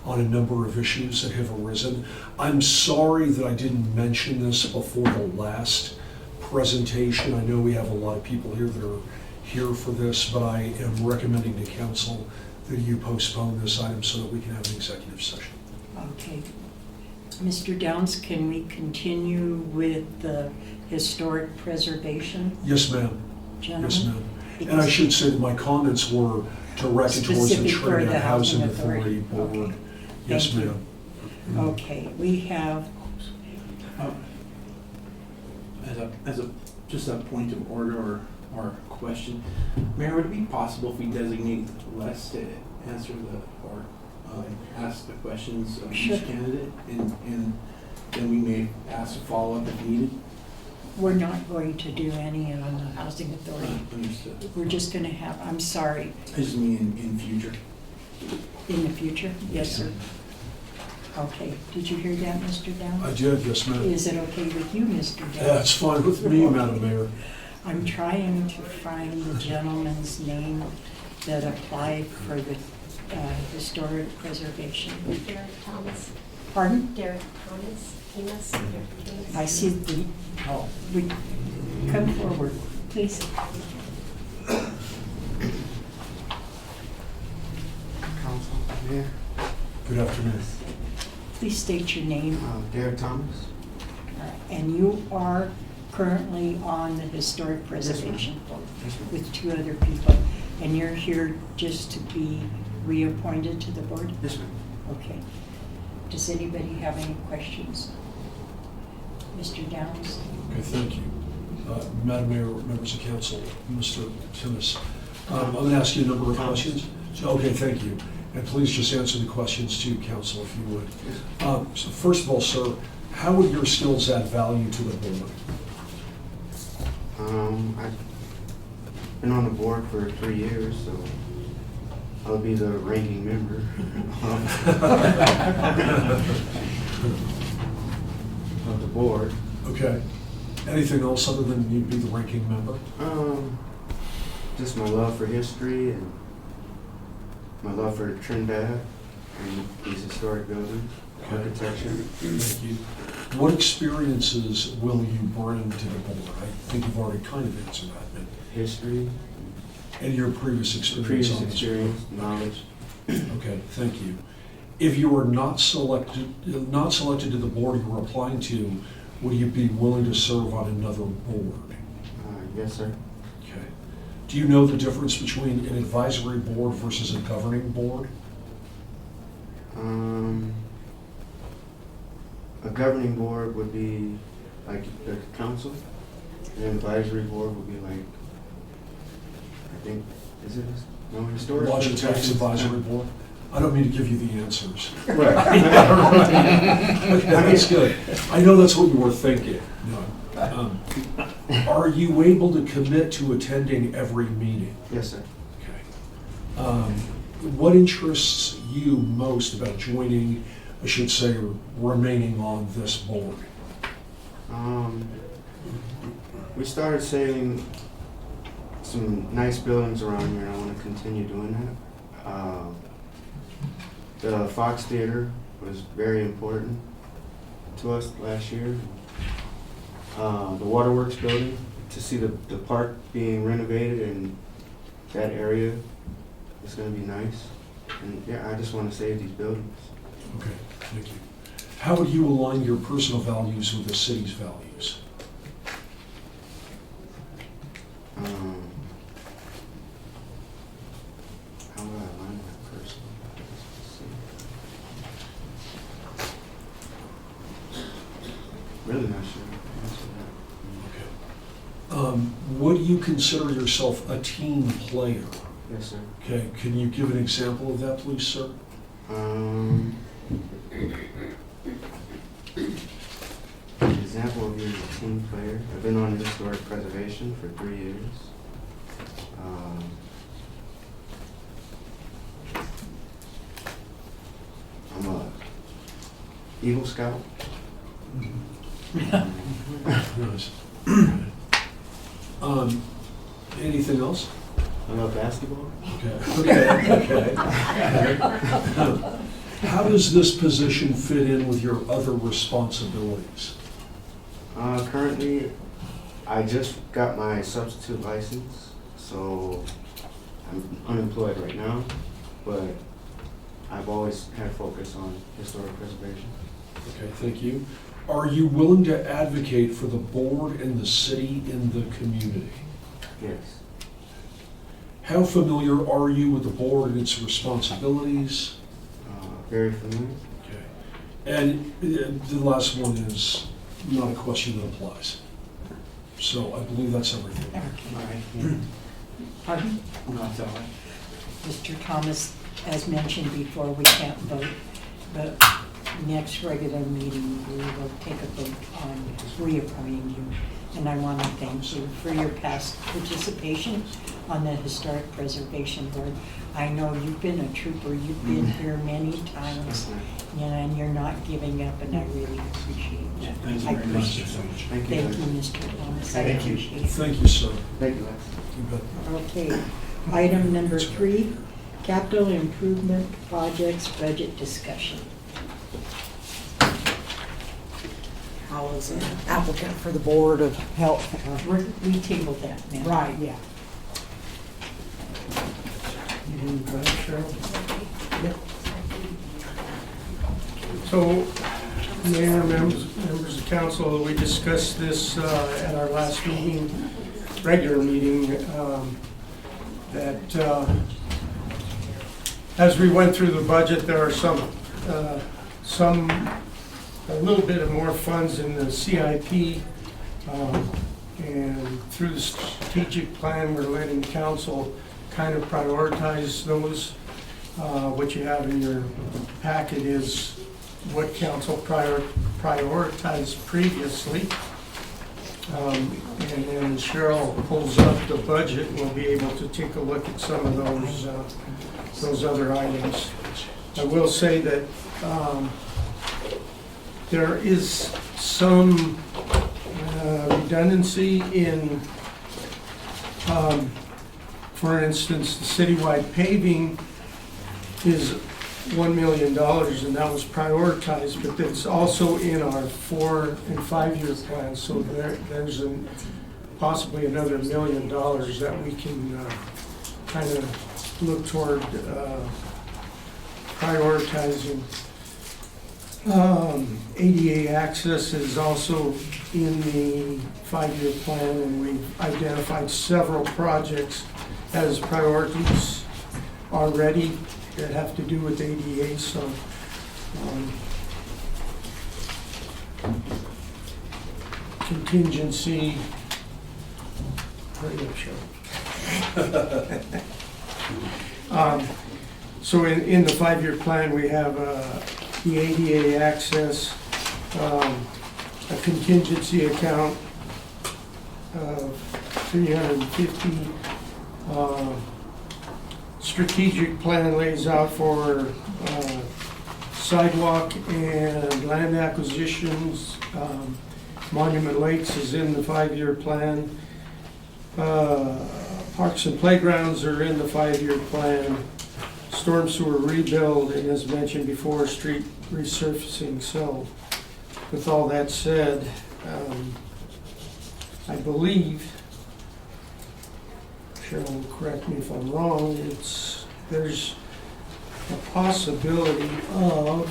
on a number of issues that have arisen. I'm sorry that I didn't mention this before the last presentation. I know we have a lot of people here that are here for this, but I am recommending to council that you postpone this item so that we can have an executive session. Okay. Mr. Downs, can we continue with the historic preservation, Yes, ma'am. gentlemen? Yes, ma'am. And I should say that my comments were directed towards the Specific for the Trinidad Housing Housing Authority Authority. Board. Okay. Yes, Thank you. ma'am. Okay, we have, Just a point of order or question. Mayor, would it be possible if we designate Les to answer or ask the questions of Sure. each candidate? And then we may ask a follow-up if needed? we're not going to do any on the Housing Authority. Understood. We're just gonna have, I'm sorry, I just mean in future. in the future? Yes, sir. Okay, did you hear that, Mr. I Downs? did, yes, ma'am. Is it okay with you, Mr. Downs? That's fine with me, Madam Mayor. I'm trying to find the gentleman's name that applied for the historic preservation. Derek Thomas. Pardon? Derek Thomas. Thomas. I see the, we, come forward, please. Council, Mayor, Good afternoon. Please state your name. Derek Thomas. And you are currently on the Historic Preservation Board with 2 other people. And you're here just to be reappointed to the board? Yes, ma'am. Okay. Does anybody have any questions? Mr. Downs? Okay, thank you. Madam Mayor, members of council, Mr. Timmis, I'm going to ask you a number of questions. Okay, thank you. And please just answer the questions to council if you would. So first of all, sir, how would your skills add value to the board? I've been on the board for 3 years, so I'll be the ranking member. Of the board. Okay. Anything else other than you'd be the ranking member? Just my love for history and my love for Trinidad in these historic buildings, architecture. Thank you. What experiences will you bring to the board? I think you've already kind of answered that, but History, and your previous experience previous on this experience, board. knowledge. Okay, thank you. If you were not selected to the board you were applying to, would you be willing to serve on another board? Yes, sir. Okay. Do you know the difference between an advisory board versus a governing board? A governing board would be like the council, and an advisory board would be like, I think, is it, no, historic? Lodging Tax Advisory Board? I don't mean to give you the answers. Right. Okay, that's good. I know that's what you were thinking. No. Are you able to commit to attending every meeting? Yes, sir. Okay. What interests you most about joining, I should say, or remaining on this board? We started saving some nice buildings around here, and I want to continue doing that. The Fox Theater was very important to us last year. The Waterworks building, to see the park being renovated and that area is going to be nice. And yeah, I just want to save these buildings. Okay, thank you. How would you align your personal values with the city's values? How would I align my personal values? Really not sure. Would you consider yourself a team player? Yes, sir. Okay, can you give an example of that, please, sir? An example of being a team player. I've been on historic preservation for 3 years. I'm a Eagle Scout. Nice. Anything else? I love basketball. Okay. How does this position fit in with your other responsibilities? Currently, I just got my substitute license, so I'm unemployed right now, but I've always had focus on historic preservation. Okay, thank you. Are you willing to advocate for the board and the city in the community? Yes. How familiar are you with the board and its responsibilities? Very familiar. Okay. And the last one is not a question that applies. So I believe that's everything. Okay. Pardon? No, that's all right. Mr. Thomas, as mentioned before, we can't vote, but next regular meeting, we will take a vote on reappointing you. And I want to thank you for your past participation on the Historic Preservation Board. I know you've been a trooper, you've been here many times, and you're not giving up, and I really appreciate it. Thank you I very much. appreciate it. Thank you. Thank you, Mr. Thomas. I Thank you. appreciate it. Thank you, sir. Thank you, Les. You bet. Okay, item number 3, capital improvement projects budget discussion. I was an applicant for the Board of Health. We tabled that, ma'am. Right, yeah. So, Mayor, members of council, we discussed this at our last meeting, regular meeting, that as we went through the budget, there are a little bit of more funds in the CIP, and through the strategic plan, we're letting council kind of prioritize those. What you have in your packet is what council prioritized previously. And then Cheryl pulls up the budget, we'll be able to take a look at some of those other items. I will say that there is some redundancy in, for instance, the citywide paving is $1 million, and that was prioritized, but it's also in our 4 and 5 year plan, so there's possibly another $1 million that we can kind of look toward prioritizing. ADA access is also in the 5-year plan, and we've identified several projects as priorities already that have to do with ADA, so contingency, hurry up, Cheryl. So in the 5-year plan, we have the ADA access, a contingency account of 350. Strategic plan lays out for sidewalk and land acquisitions. Monument Lakes is in the 5-year plan. Parks and playgrounds are in the 5-year plan. Storm sewer rebuild, and as mentioned before, street resurfacing. So with all that said, I believe, Cheryl will correct me if I'm wrong, there's a possibility of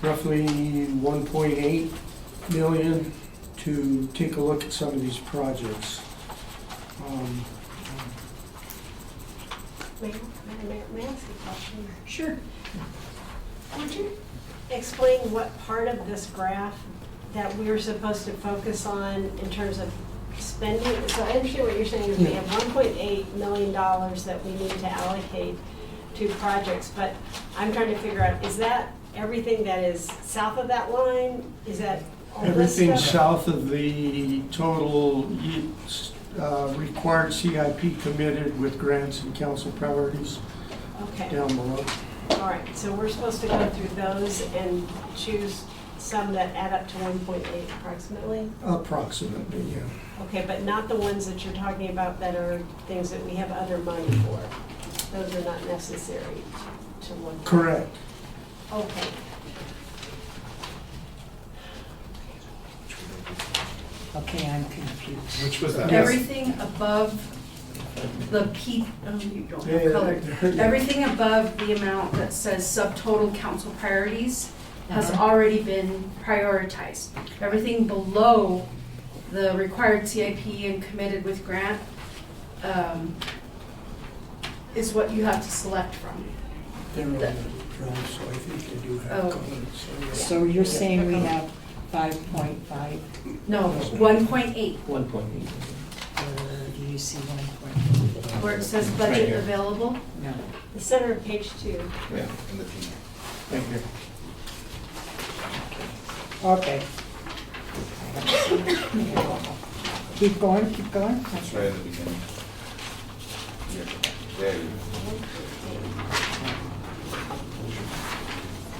roughly 1.8 million to take a look at some of these projects. May I ask a question? Sure. Would you explain what part of this graph that we're supposed to focus on in terms of spending? So I understand what you're saying is we have $1.8 million that we need to allocate to projects, but I'm trying to figure out, is that everything that is south of that line? Is that all this Everything stuff? south of the total required CIP committed with grants and council priorities Okay. down below. All right, so we're supposed to go through those and choose some that add up to 1.8 approximately? Approximately, yeah. Okay, but not the ones that you're talking about that are things that we have other money for. Those are not necessary to look at. Correct. Okay. Okay, I'm confused. Which was that? Everything above the P, you don't have color. Everything above the amount that says subtotal council priorities has already been prioritized. Everything below the required CIP and committed with grant is what you have to select from. They're on the drawing, so I think they do have Oh. colors. So you're saying we have 5.5? No, 1.8, 1.8. Do you see 1.8? where it says Right budget here. available. No. The center of page 2. Yeah, in the team. Right here. Okay. Keep going, keep going. That's right at the beginning. There you go.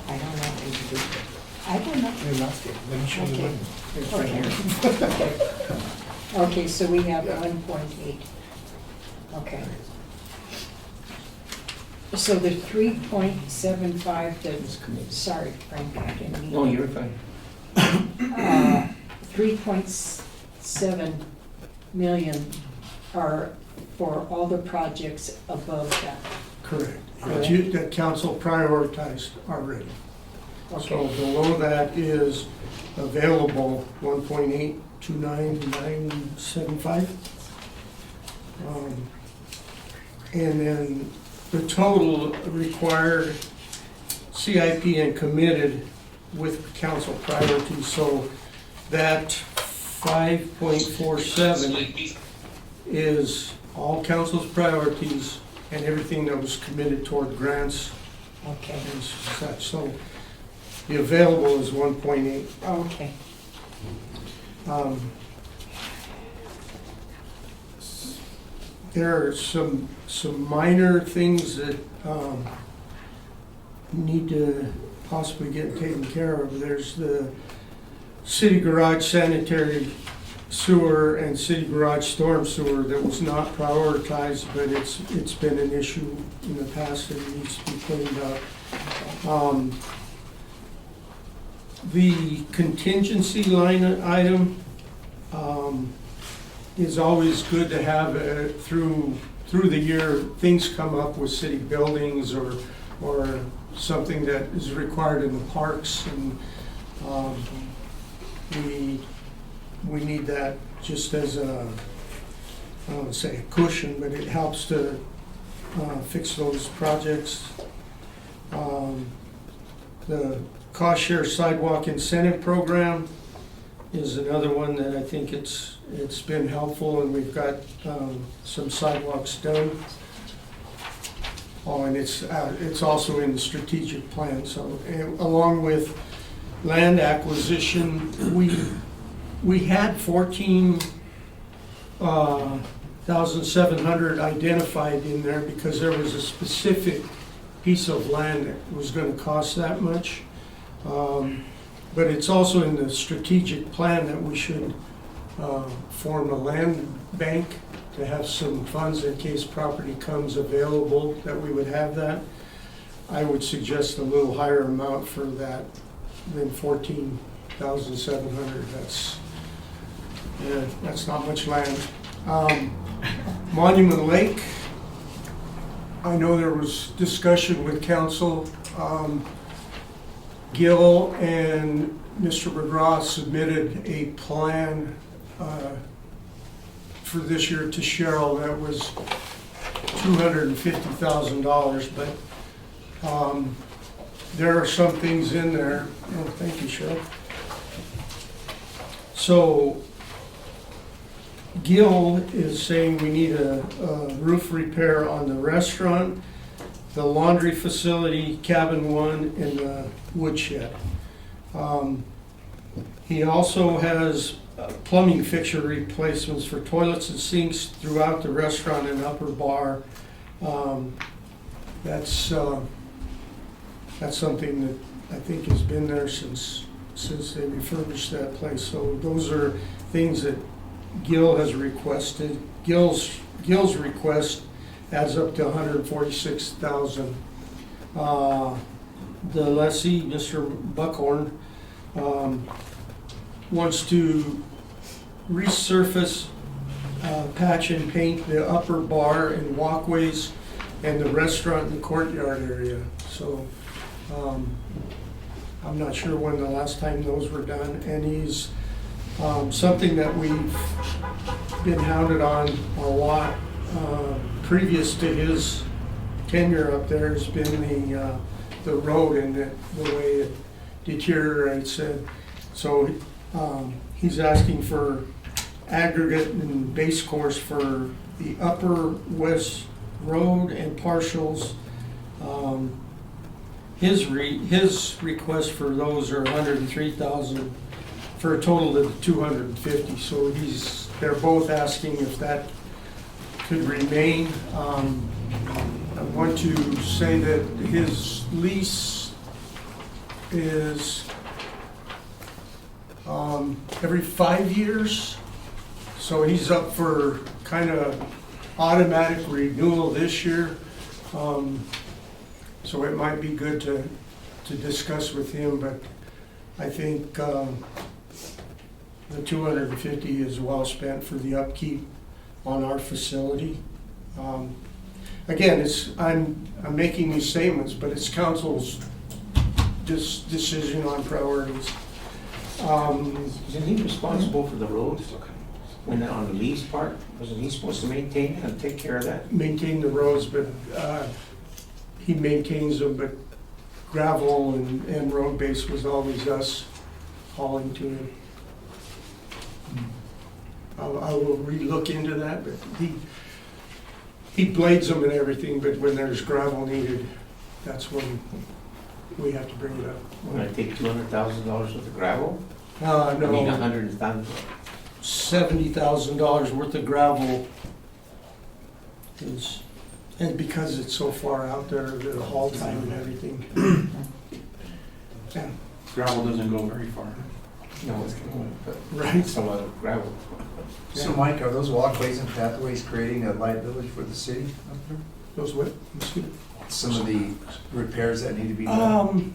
I don't know what to do. I don't know. They lost it. Let me show you Okay. one. It's right here. Okay, so we have 1.8. Okay. So the 3.75, sorry, Frank, I didn't mean. No, you're fine. 3.7 million are for all the projects above that. Correct. Correct. That council prioritized already. So Okay. below that is available 1.829975. And then the total required CIP and committed with council priorities. So that 5.47 is all council's priorities and everything that was committed toward grants Okay. and such. So the available is 1.8. Okay. There are some minor things that need to possibly get taken care of. There's the city garage sanitary sewer and city garage storm sewer that was not prioritized, but it's been an issue in the past and it needs to be cleaned up. The contingency line item is always good to have through the year. Things come up with city buildings or something that is required in the parks, and we need that just as a, I don't want to say a cushion, but it helps to fix those projects. The cost share sidewalk incentive program is another one that I think it's been helpful, and we've got some sidewalks done. Oh, and it's also in the strategic plan. So, along with land acquisition, we had 14,700 identified in there because there was a specific piece of land that was going to cost that much. But it's also in the strategic plan that we should form a land bank to have some funds in case property comes available, that we would have that. I would suggest a little higher amount for that than 14,700. That's not much land. Monument Lake, I know there was discussion with council. Gil and Mr. McGraw submitted a plan for this year to Cheryl that was $250,000, but there are some things in there. Oh, thank you, Cheryl. So Gil is saying we need a roof repair on the restaurant, the laundry facility, cabin 1, and the woodshed. He also has plumbing fixture replacements for toilets and sinks throughout the restaurant and upper bar. That's something that I think has been there since they refurbished that place. So those are things that Gil has requested. Gil's request adds up to $146,000. The lessee, Mr. Buckhorn, wants to resurface, patch and paint the upper bar and walkways and the restaurant and the courtyard area. So I'm not sure when the last time those were done, and he's something that we've been hounded on a lot previous to his tenure up there has been the road and the way it deteriorates. And so he's asking for aggregate and base course for the Upper West Road and partials. His request for those are $103,000 for a total of $250,000. So they're both asking if that could remain. I want to say that his lease is every 5 years, so he's up for kind of automatic renewal this year. So it might be good to discuss with him, but I think the $250,000 is well spent for the upkeep on our facility. Again, I'm making these statements, but it's council's decision on priorities. Isn't he responsible for the roads? When they're on the lease part, wasn't he supposed to maintain it and take care of that? Maintain the roads, but he maintains them, but gravel and road base was always us hauling to him. I will re-look into that, but he blades them and everything, but when there's gravel needed, that's when we have to bring it up. When I take $200,000 worth of gravel? No. I mean, $70,000 worth of gravel is, and because it's so far out there, the haul time and everything. Yeah. Gravel doesn't go very far. No, it's gonna put Right. some other gravel. So Mike, are those walkways and pathways creating a liability for the city up there? Those what? Some of the repairs that need to be done,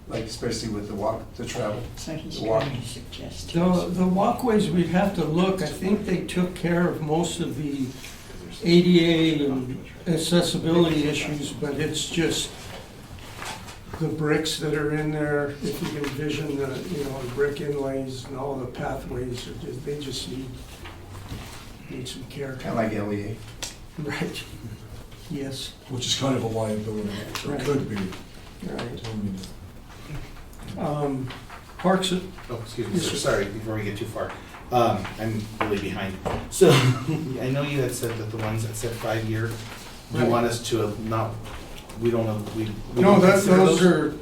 like especially with the travel. So he's The walk- trying to suggest. The walkways, we'd have to look, I think they took care of most of the ADA and accessibility issues, but it's just the bricks that are in there, if you can envision the, the brick inlays and all the pathways, they just need some care. Kind of like LEA. Right, yes. Which is kind of a liability, or Right. could be. Right. I mean, Parks, Oh, excuse me, Yes, sir. sir. Sorry, before we get too far. I'm really behind. So, I know you had said that the ones that said 5-year, you Right. want us to not, we don't know, we no, don't consider those are,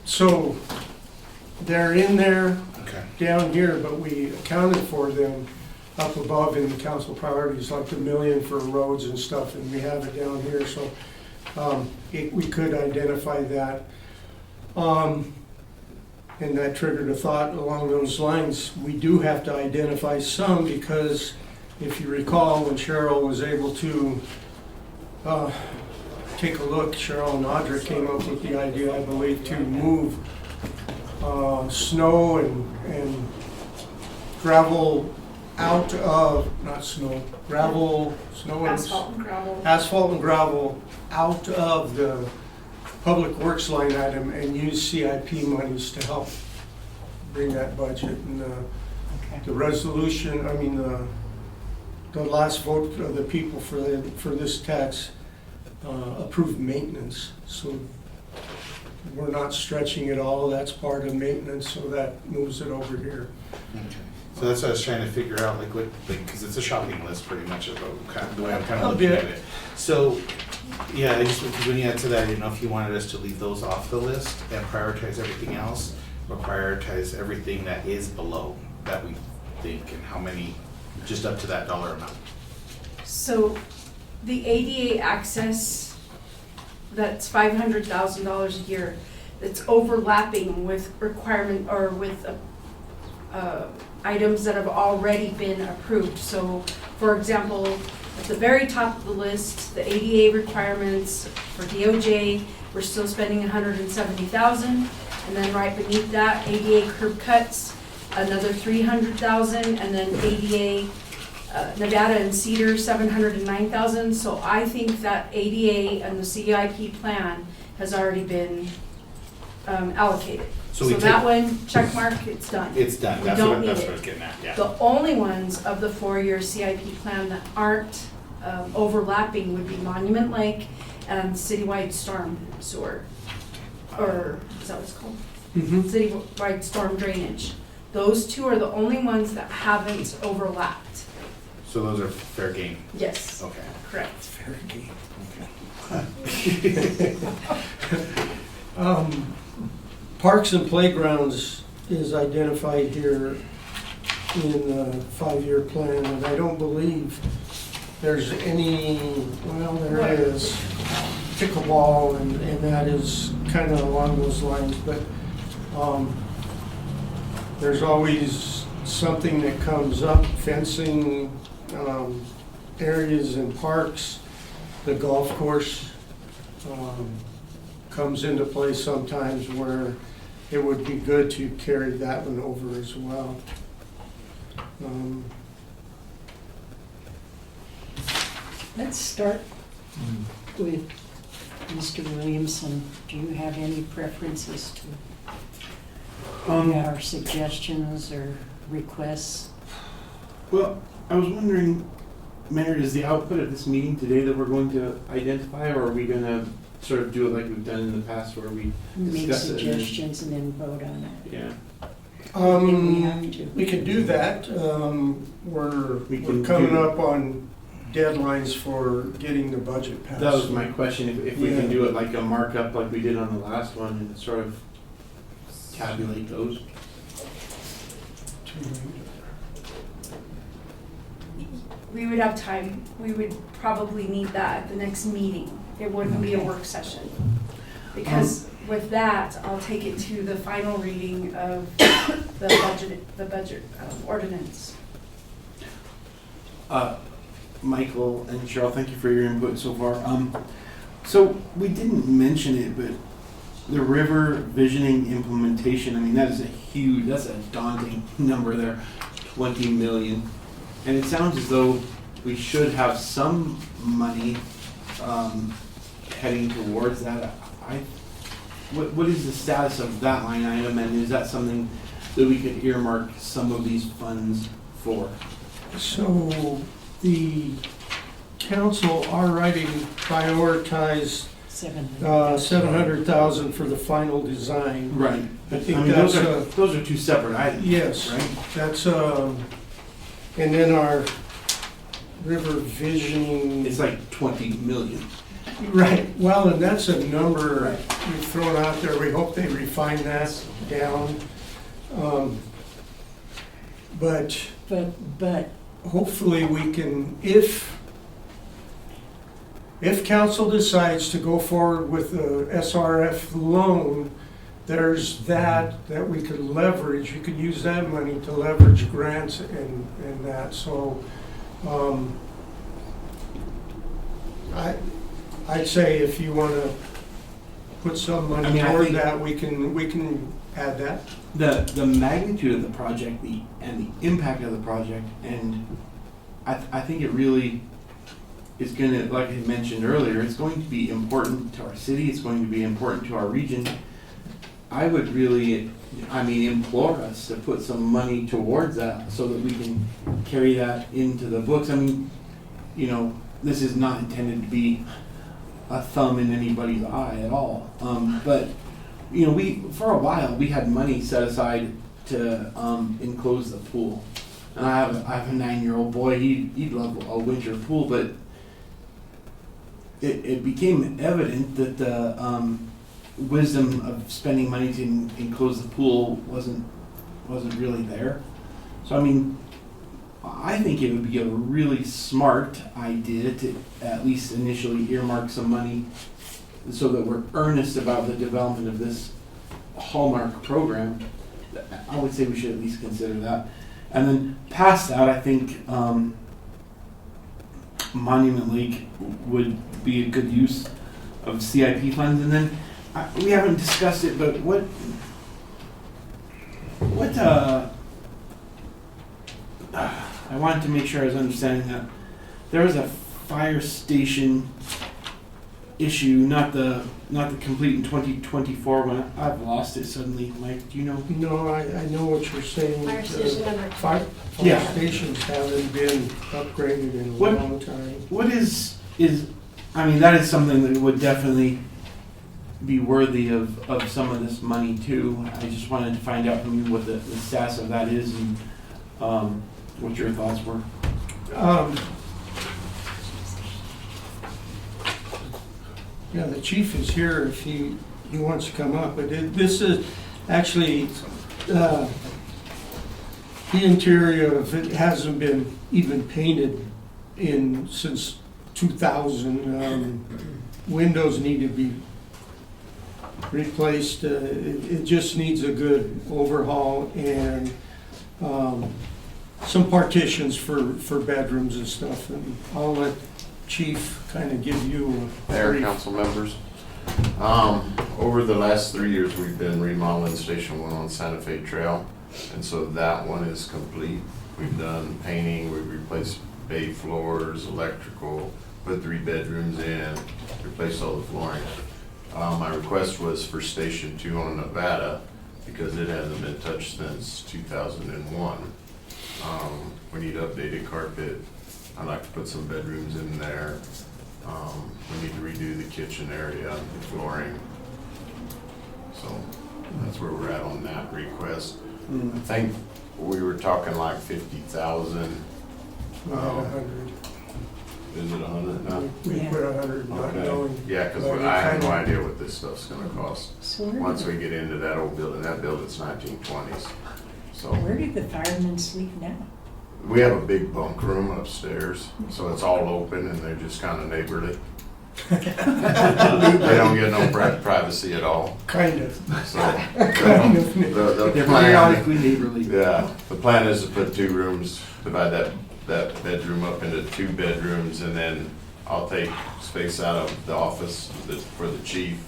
so they're in there Okay. down here, but we accounted for them up above in the council priorities, like the million for roads and stuff, and we have it down here, so we could identify that. And that triggered a thought along those lines. We do have to identify some because if you recall, when Cheryl was able to take a look, Cheryl and Audra came up with the idea, I believe, to move snow and gravel out of, not snow, gravel, snow and Asphalt and gravel. asphalt and gravel out of the public works line item and use CIP monies to help bring that budget. And the resolution, I mean, the last vote of the people for this tax approved maintenance. So we're not stretching it all, that's part of maintenance, so that moves it over here. Okay. So that's what I was trying to figure out, like, what, because it's a shopping list pretty much of the way I'm kind of looking at it. So, yeah, I just, because when you had said that, I didn't know if you wanted us to leave those off the list and prioritize everything else, or prioritize everything that is below that we think, and how many, just up to that dollar amount. So the ADA access, that's $500,000 a year, that's overlapping with requirement or with items that have already been approved. So, for example, at the very top of the list, the ADA requirements for DOJ, we're still spending $170,000, and then right beneath that, ADA curb cuts, another $300,000, and then ADA Nevada and Cedar, $709,000. So I think that ADA and the CIP plan has already been allocated. So So we that take- one, check mark, it's done. It's done, We that's don't what, need that's it. what I was getting at, yeah. The only ones of the 4-year CIP plan that aren't overlapping would be Monument Lake and citywide storm sewer. Or, is that what it's called? Citywide storm drainage. Those two are the only ones that haven't overlapped. So those are fair game? Yes. Okay. Correct. Fair game. Okay. Parks and playgrounds is identified here in the 5-year plan, and I don't believe there's any, well, there is pickleball, and that is kind of along those lines, but there's always something that comes up, fencing, areas in parks, the golf course comes into play sometimes where it would be good to carry that one over as well. Let's start with Mr. Williamson. Do you have any preferences to our suggestions or requests? Well, I was wondering, Mayor, is the output of this meeting today that we're going to identify, or are we going to sort of do it like we've done in the past where we Make discuss it? suggestions and then vote on it. Yeah. We could do that. We're can coming do- up on deadlines for getting the budget passed. That was my question, if we Yeah. can do it like a markup like we did on the last one and sort of tabulate those. We would have time. We would probably need that at the next meeting. It wouldn't be a work session. Because with that, I'll take it to the final reading of the budget ordinance. Michael and Cheryl, thank you for your input so far. So we didn't mention it, but the river visioning implementation, I mean, that's a daunting number there, 20 million. And it sounds as though we should have some money heading towards that. What is the status of that line item, and is that something that we could earmark some of these funds for? So the council already prioritized 700,000 for the final design. Right. I think those that's are two separate items. yes, right. That's and then our river visioning. It's like 20 million. Right. Well, and that's a number we've thrown out there. We hope they refine that down. But hopefully we can, if council decides to go forward with the SRF loan, there's that we could leverage. You could use that money to leverage grants and that. So I'd say if you want to put some money toward that, we can add that. The magnitude of the project, and the impact of the project, and I think it really is going to, like I mentioned earlier, it's going to be important to our city. It's going to be important to our region. I would really, implore us to put some money towards that so that we can carry that into the books. I mean, this is not intended to be a thumb in anybody's eye at all. But we for a while we had money set aside to enclose the pool, and I have a 9-year-old boy. He'd love a winter pool, but it became evident that the wisdom of spending money to enclose the pool wasn't really there. So I think it would be a really smart idea to at least initially earmark some money so that we're earnest about the development of this hallmark program. I would say we should at least consider that. And then past that, I think Monument Lake would be a good use of CIP funds. And then we haven't discussed it, but what I wanted to make sure I was understanding that there was a fire station issue, not the complete in 2024 when I've lost it suddenly. Mike, do you know? No, I know what you're saying. Fire station number 2. Fire stations haven't been upgraded in a long time. What is that is something that would definitely be worthy of some of this money too. I just wanted to find out from you what the status of that is and what your thoughts were. Yeah, the chief is here if he wants to come up. But this is actually the interior of it hasn't been even painted since 2000. Windows need to be replaced. It just needs a good overhaul and some partitions for bedrooms and stuff. And I'll let Chief kind of give you a Mayor, council members. Over the last 3 years, we've been remodeling Station 1 on Santa Fe Trail, and so that one is complete. We've done painting, we've replaced bay floors, electrical, put 3 bedrooms in, replaced all the flooring. My request was for Station 2 on Nevada because it hasn't been touched since 2001. We need updated carpet. I'd like to put some bedrooms in there. We need to redo the kitchen area, the flooring. So that's where we're at on that request. I think we were talking like 50,000. Is it 100 now? We put 100, not knowing. Yeah, because I have no idea what this stuff's gonna cost. Once we get into that old building, that building's 1920s. So Where do the firemen sleep now? we have a big bunk room upstairs, so it's all open and they're just kind of neighborly. They don't get no privacy at all. Kind of. So, Kind of. the They're plan, periodically neighborly. yeah, the plan is to put 2 rooms, divide that bedroom up into 2 bedrooms, and then I'll take space out of the office for the chief,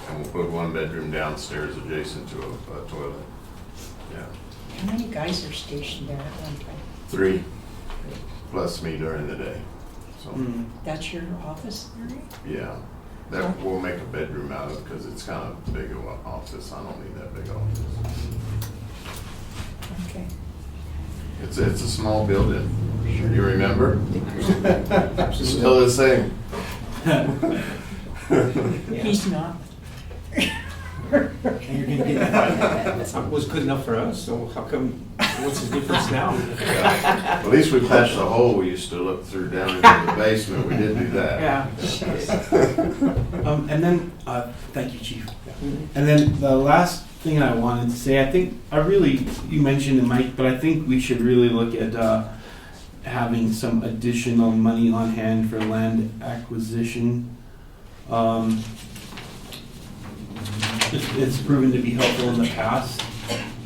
and we'll put 1 bedroom downstairs adjacent to a toilet. Yeah, How many guys are stationed there at one time? 3 plus me during the day. So, That's your office area? yeah, that we'll make a bedroom out of because it's kind of big of an office. I don't need that big office. Okay. It's a small building. You remember? Still the same. He's not. And you're gonna get that was good enough for us, so how come, what's the difference now? Yeah. At least we patched the hole we used to look through down into the basement. We did do that. Yeah. And then, thank you, Chief. And then the last thing I wanted to say, you mentioned it, Mike, but I think we should really look at having some additional money on hand for land acquisition. It's proven to be helpful in the past,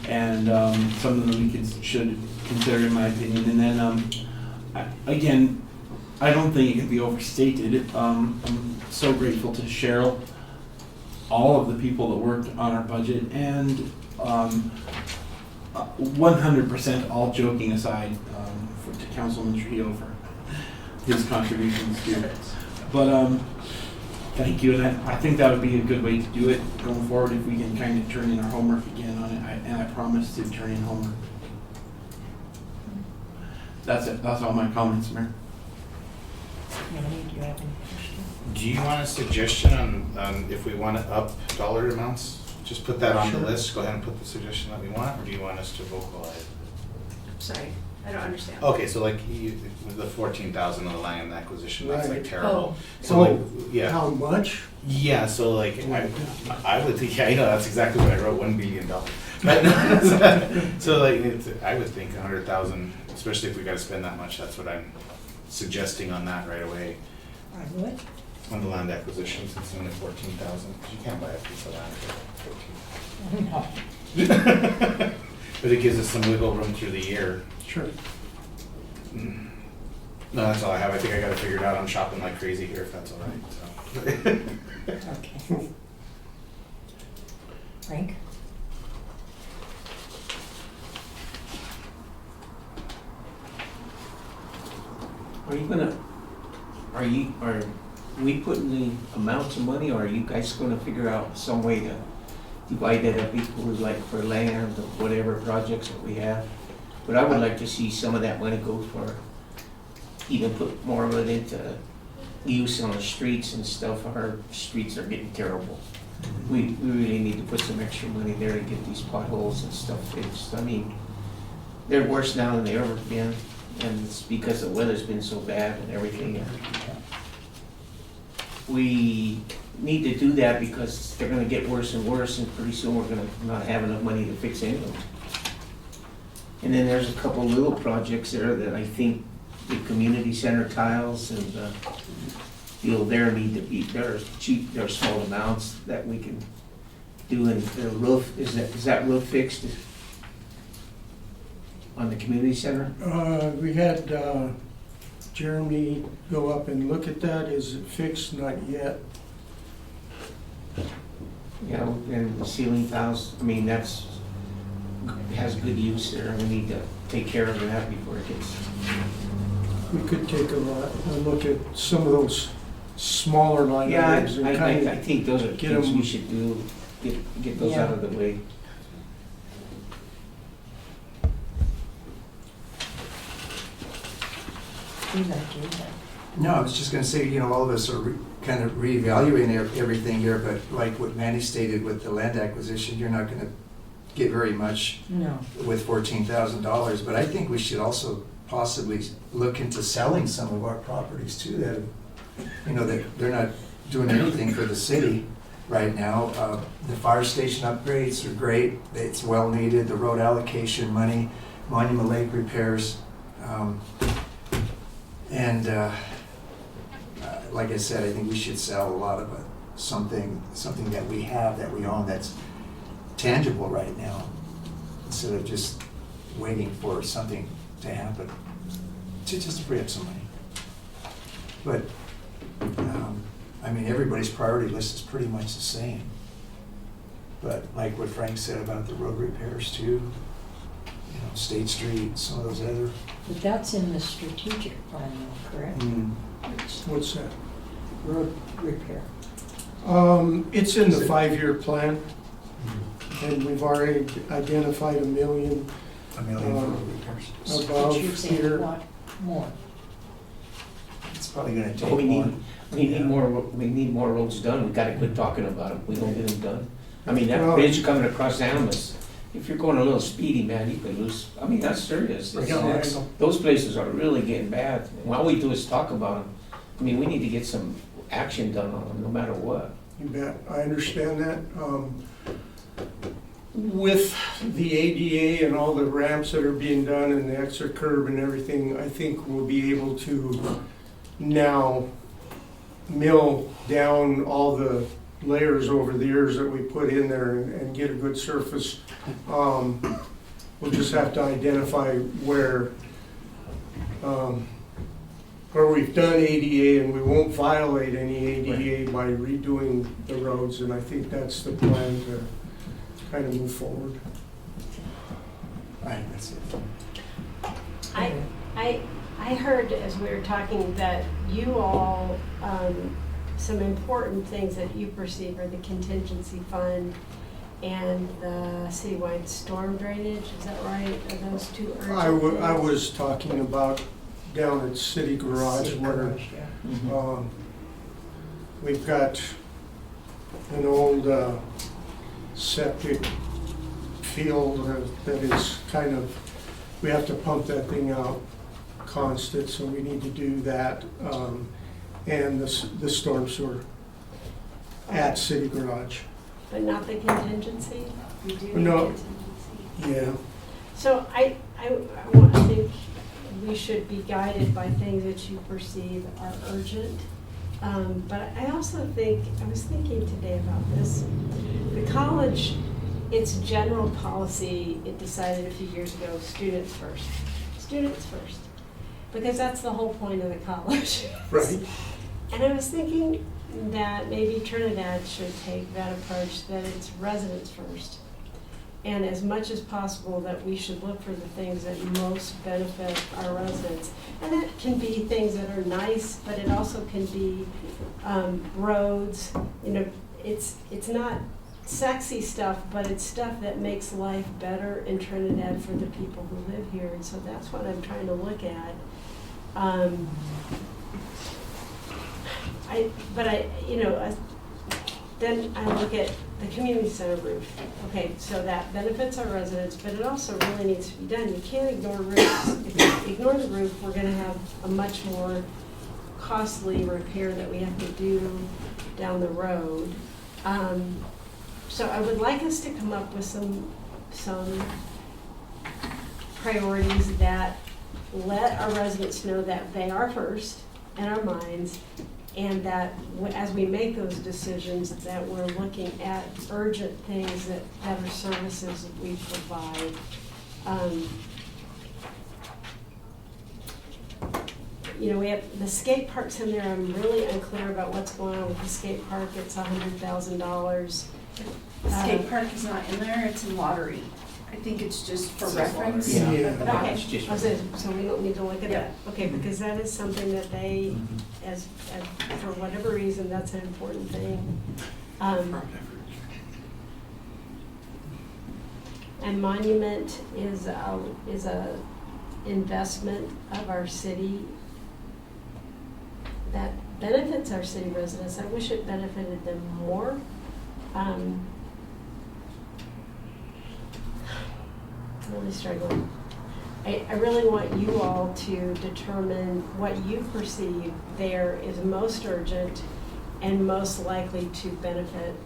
and something that we should consider, in my opinion. And then, again, I don't think it can be overstated. I'm so grateful to Cheryl, all of the people that worked on our budget, and 100% all joking aside, to Councilman Trio for his contributions to it. But thank you, and I think that would be a good way to do it going forward if we can kind of turn in our homework again on it, and I promise to turn in homework. That's it. That's all my comments, Mayor. Melanie, do you have any questions? Do you want a suggestion on if we want to up dollar amounts? Just put that on the list, go ahead and put the suggestion that we want, or do you want us to vocalize? Sorry, I don't understand. Okay, so like with the 14,000 on the land acquisition, that's like Right. terrible. Oh. So like, yeah. How much? Yeah, so like, I would think, yeah, I know, that's exactly what I wrote, $1 billion. But so like, I would think 100,000, especially if we gotta spend that much, that's what I'm suggesting on that right away. On what? On the land acquisition, since it's only 14,000, you can't buy a piece of land for 14,000. No. But it gives us some wiggle room through the year. Sure. No, that's all I have. I think I got it figured out. I'm shopping like crazy here, if that's all right. So. Okay. Frank? Are we putting the amounts of money, or are you guys gonna figure out some way to divide that up equally, like for land or whatever projects that we have? But I would like to see some of that money go for, even put more of it into use on the streets and stuff. Our streets are getting terrible. We really need to put some extra money there to get these potholes and stuff fixed. I mean, they're worse now than they've ever been, and it's because the weather's been so bad and everything. We need to do that because they're gonna get worse and worse, and pretty soon we're gonna not have enough money to fix any of them. And then there's a couple little projects there that I think the community center tiles and there need to be, they're cheap, they're small amounts that we can do. And the roof, is that roof fixed on the community center? We had Jeremy go up and look at that. Is it fixed? Not yet. Yeah, and the ceiling tiles, I mean, has good use there. We need to take care of that before it gets. We could take a look at some of those smaller line Yeah, items and kind I of think those are get things we them. should do, get those out of the way. No, I was just gonna say, all of us are kind of reevaluating everything here, but like what Manny stated with the land acquisition, you're not gonna get very much with $14,000, but I think we should also possibly look into selling some of our properties too, that they're not doing anything for the city right now. The fire station upgrades are great, it's well needed, the road allocation money, Monument Lake repairs, and like I said, I think we should sell a lot of something that we have, that we own, that's tangible right now, instead of just waiting for something to happen, to just free up some money. But, I mean, everybody's priority list is pretty much the same. But like what Frank said about the road repairs too, you know, State Street, some of those other. But that's in the strategic plan though, correct? What's that? Road repair. It's in the 5-year plan, and we've already identified $1 million. $1 million for road repairs. Above But you're saying you here. want more. It's probably gonna take But we more. need more roads done. We gotta quit talking about them. We don't get them done. I mean, that Well- bridge coming across Animas, if you're going a little speedy, man, you could lose. I mean, that's serious. Those places are really getting bad. And all we do is talk about them. I mean, we need to get some action done on them, no matter what. You bet, I understand that. With the ADA and all the ramps that are being done and the extra curb and everything, I think we'll be able to now mill down all the layers over the years that we put in there and get a good surface. We'll just have to identify where we've done ADA, and we won't violate any ADA by redoing the roads, and I think that's the plan to kind of move forward. Right, that's it. I heard as we were talking that you all, some important things that you perceive are the contingency fund and the citywide storm drainage, is that right? Are those two urgent I things? was talking about down at City Garage City where garage, yeah. we've got an old septic field that is kind of, we have to pump that thing out constant, so we need to do that. And the storm sewer at City Garage. But not the contingency? You do need No. contingency? Yeah. So I think we should be guided by things that you perceive are urgent. But I also think, I was thinking today about this, the college, its general policy, it decided a few years ago, students first. Students first. Because that's the whole point of the college. Right. And I was thinking that maybe Trinidad should take that approach, that it's residents first. And as much as possible that we should look for the things that most benefit our residents. And that can be things that are nice, but it also can be roads. You know, it's not sexy stuff, but it's stuff that makes life better in Trinidad for the people who live here. And so that's what I'm trying to look at. Then I look at the community center roof. Okay, so that benefits our residents, but it also really needs to be done. You can't ignore roofs. If you ignore the roof, we're gonna have a much more costly repair that we have to do down the road. So I would like us to come up with some priorities that let our residents know that they are first in our minds, and that as we make those decisions, that we're looking at urgent things that are services that we provide. You know, we have the skate parks in there. I'm really unclear about what's going on with the skate park. It's $100,000. The skate park is not in there, it's in lottery. I think it's just for reference. Yeah. Okay, It's just- so we don't need to look at that. Okay, because that is something that they, as for whatever reason, that's an important thing. And monument is a investment of our city that benefits our city residents. I wish it benefited them more. Really struggling. I really want you all to determine what you perceive there is most urgent and most likely to benefit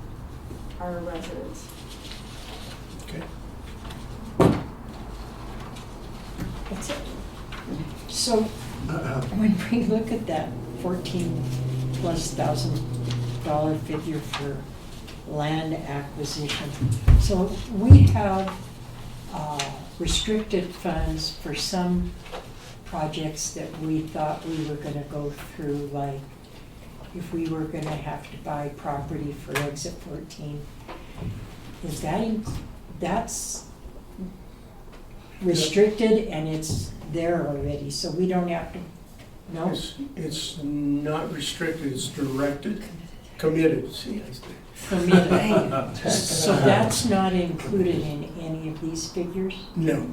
our residents. Okay. That's it. So when we look at that 14 $100,000+ figure for land acquisition. So we have restricted funds for some projects that we thought we were gonna go through, like if we were gonna have to buy property for exit 14. Is that, that's restricted and it's there already, so we don't have to, no? It's not restricted, it's directed, committed, see, Permitted. So that's not included in any of these figures? No.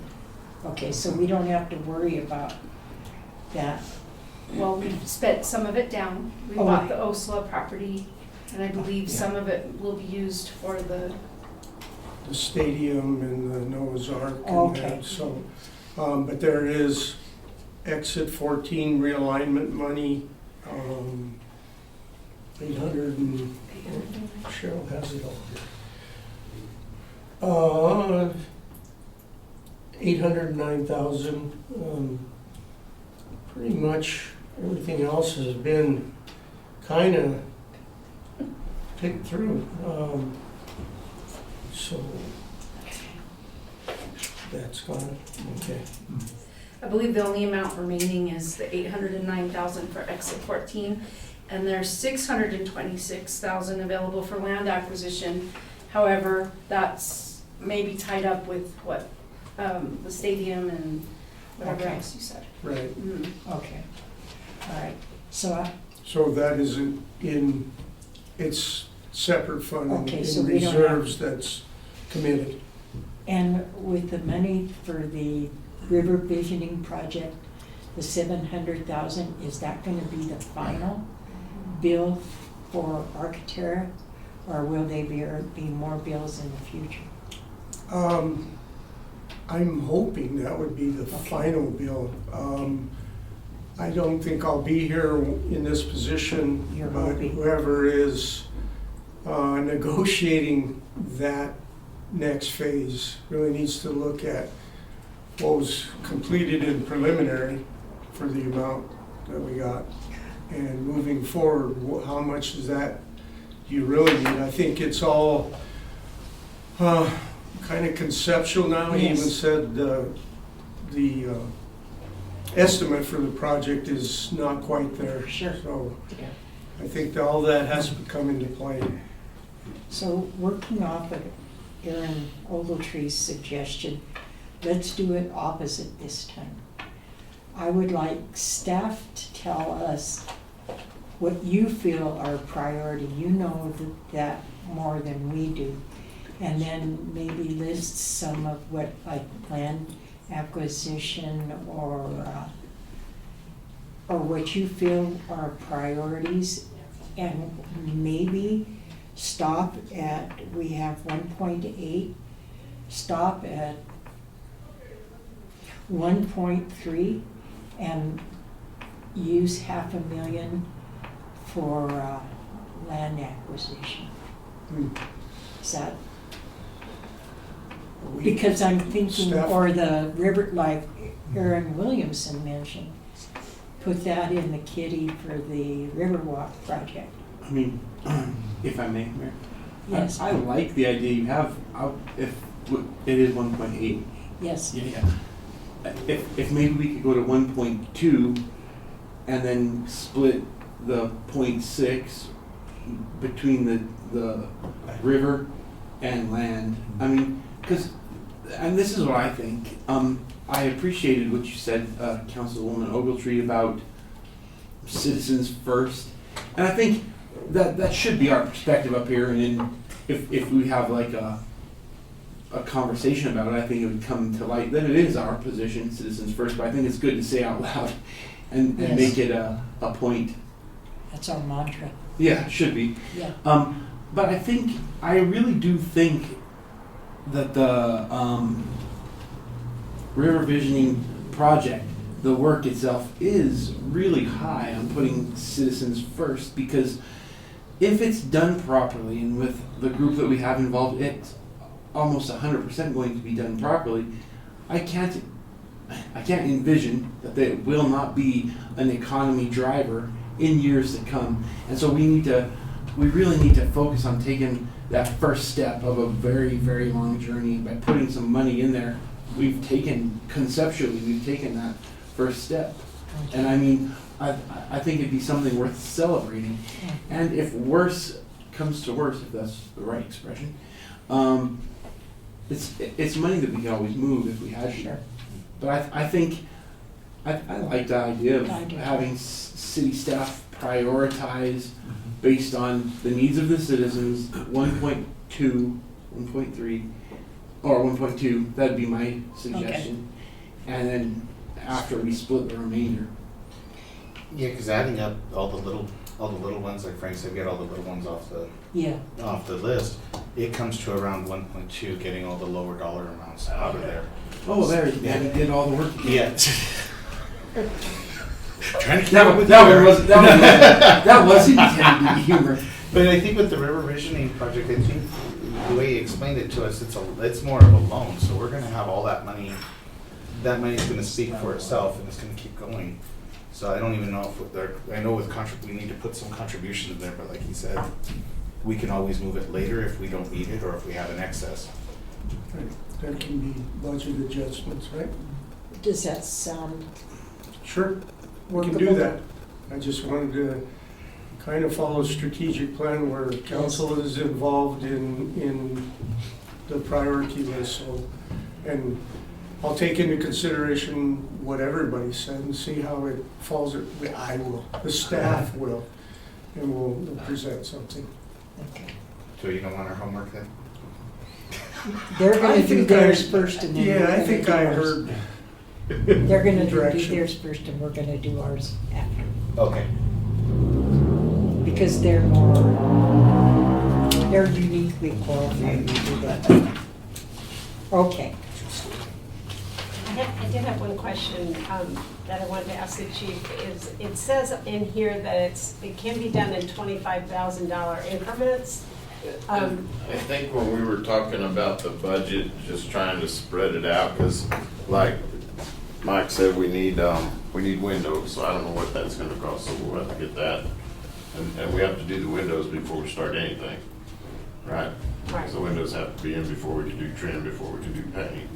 Okay, so we don't have to worry about that. Well, we've spent some of it down. We Oh. bought the Osla property, and I believe Yeah. some of it will be used for the, The stadium and the Noah's Ark and Okay. that, so, but there is exit 14 realignment money, 800 and, Cheryl has it all here. 809,000, pretty much everything else has been kind of picked through. So that's gone, okay. I believe the only amount remaining is the 809,000 for exit 14, and there's 626,000 available for land acquisition. However, that's maybe tied up with what, the stadium and whatever Okay. else you said. Right. Mhm. Okay, all right. So So that isn't in, it's separate fund Okay, in so we don't reserves that's committed. and with the money for the river visioning project, the 700,000, is that gonna be the final bill for Architera? Or will they be more bills in the future? I'm hoping that would be the final bill. I don't think I'll be here in this position, You're but hoping. whoever is negotiating that next phase really needs to look at what was completed in preliminary for the amount that we got. And moving forward, how much does that, do you really need? I think it's all kind of conceptual now. He even Yes. said the estimate for the project is not quite there. Sure. So Yeah. I think that all that has to come into play. So working off of Aaron Ogletree's suggestion, let's do it opposite this time. I would like staff to tell us what you feel are priority. You know that more than we do. And then maybe list some of what, like land acquisition or what you feel are priorities, and maybe stop at, we have 1.8, stop at 1.3 and use $500,000 for land acquisition. Is that, because I'm thinking, Staff- or the river, like Aaron Williamson mentioned, put that in the kitty for the Riverwalk project. I mean, if I may, Mayor. Yes. I like the idea you have, if it is 1.8. Yes. Yeah. If maybe we could go to 1.2 and then split the 0.6 between the river and land. I mean, and this is what I think. I appreciated what you said, Councilwoman Ogletree, about citizens first. And I think that should be our perspective up here. And if we have like a conversation about it, I think it would come to light that it is our position, citizens first. But I think it's good to say out loud and Yes. make it a point. That's our mantra. Yeah, it should be. Yeah. But I really do think that the river visioning project, the work itself, is really high on putting citizens first, because if it's done properly and with the group that we have involved, it's almost 100% going to be done properly. I can't envision that it will not be an economy driver in years to come. And so we really need to focus on taking that first step of a very, very long journey by putting some money in there. Conceptually, we've taken that first step. And I mean, I think it'd be something worth celebrating. And if worse comes to worse, if that's the right expression, it's money that we can always move if we had to. But I think I like the idea of having city staff prioritize based on the needs of the citizens, 1.2, 1.3, or 1.2, that'd be my suggestion. And then after we split the remainder. Yeah, because adding up all the little ones, like Frank said, get all the little ones off the list, it comes to around 1.2, getting all the lower dollar amounts out of there. Oh, there, he did all the work. Yeah. Trying to that wasn't intended to be humor. But I think with the river visioning project, I think the way he explained it to us, it's more of a loan. So we're going to have all that money. That money's going to speak for itself, and it's going to keep going. So I don't even know if I know with we need to put some contribution in there, but like he said, we can always move it later if we don't need it or if we have an excess. Right. There can be budget adjustments, right? Does that sound? Sure, we can do that. I just wanted to kind of follow a strategic plan where council is involved in the priority list. So, and I'll take into consideration what everybody said and see how it falls. I will, the staff will, and we'll present something. Okay. So you don't want our homework then? They're going to do theirs first and then. Yeah, I think I heard. They're going to do theirs first and we're going to do ours after. Okay. Because they're uniquely qualified to do that. Okay. I did have one question that I wanted to ask the chief. It says in here that it can be done in $25,000 increments. I think when we were talking about the budget, just trying to spread it out, because like Mike said, we need windows, so I don't know what that's going to cost, so we'll have to get that. And we have to do the windows before we start anything, right? Right. So windows have to be in before we can do trim, before we can do paint,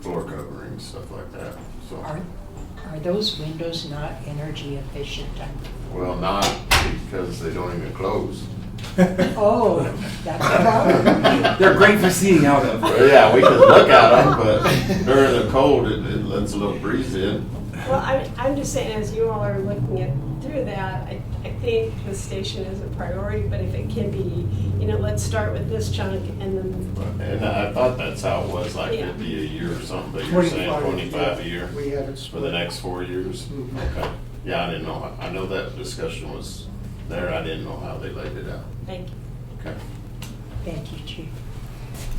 floor coverings, stuff like that. So Are those windows not energy efficient? well, not because they don't even close. Oh, that's a problem. They're great for seeing out of. Well, yeah, we can look at them, but during the cold, it lets a little breeze in. Well, I'm just saying, as you all are looking through that, I think the station is a priority, but if it can be, let's start with this chunk and then. And I thought that's how it was, like it'd be a year or something, but you're saying 25 a year We had it for the next 4 years? Okay. Yeah, I didn't know. I know that discussion was there. I didn't know how they laid it out. Thank you. Okay. Thank you, Chief.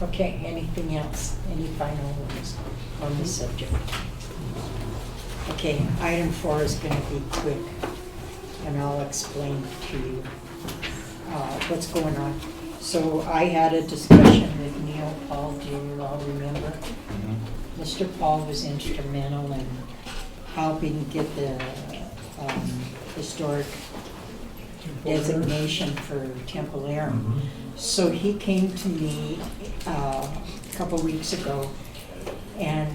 Okay, anything else? Any final words on the subject? Okay, item 4 is going to be quick, and I'll explain to you what's going on. So I had a discussion with Neil Paul, do you all remember? Mr. Paul was instrumental in helping get the historic designation for Temple Aaron. So he came to me a couple weeks ago, and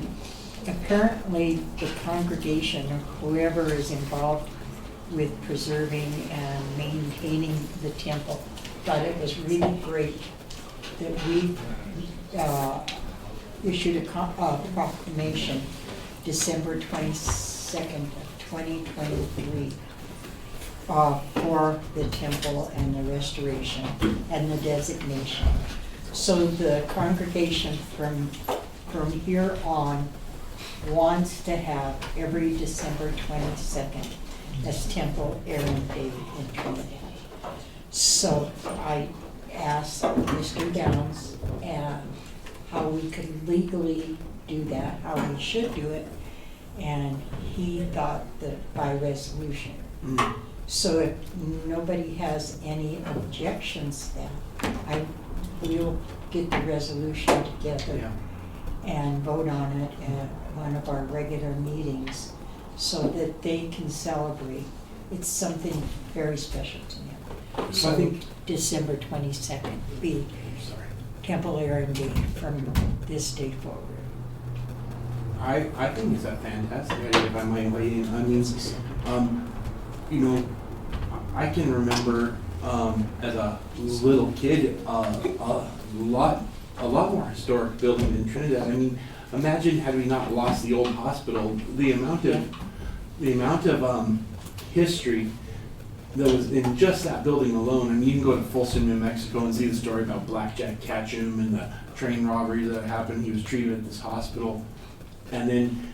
apparently the congregation or whoever is involved with preserving and maintaining the temple thought it was really great that we issued a proclamation December 22nd of 2023 for the temple and the restoration and the designation. So the congregation from here on wants to have every December 22nd as Temple Aaron Day in Trinidad. So I asked Mr. Downs how we could legally do that, how we should do it, and he thought that by resolution. So if nobody has any objections, then we'll get the resolution together and vote on it at one of our regular meetings so that they can celebrate It's something very special to him. So I think, December 22nd, be Temple Aaron Day from this day forward. I think it's a fantastic idea, if I might weigh in. I mean, you know, I can remember as a little kid a lot more historic buildings in Trinidad. I mean, imagine had we not lost the old hospital, the amount of history that was in just that building alone. I mean, you can go to Folsom, New Mexico, and see the story about Blackjack Ketchum and the train robbery that happened. He was treated at this hospital. And then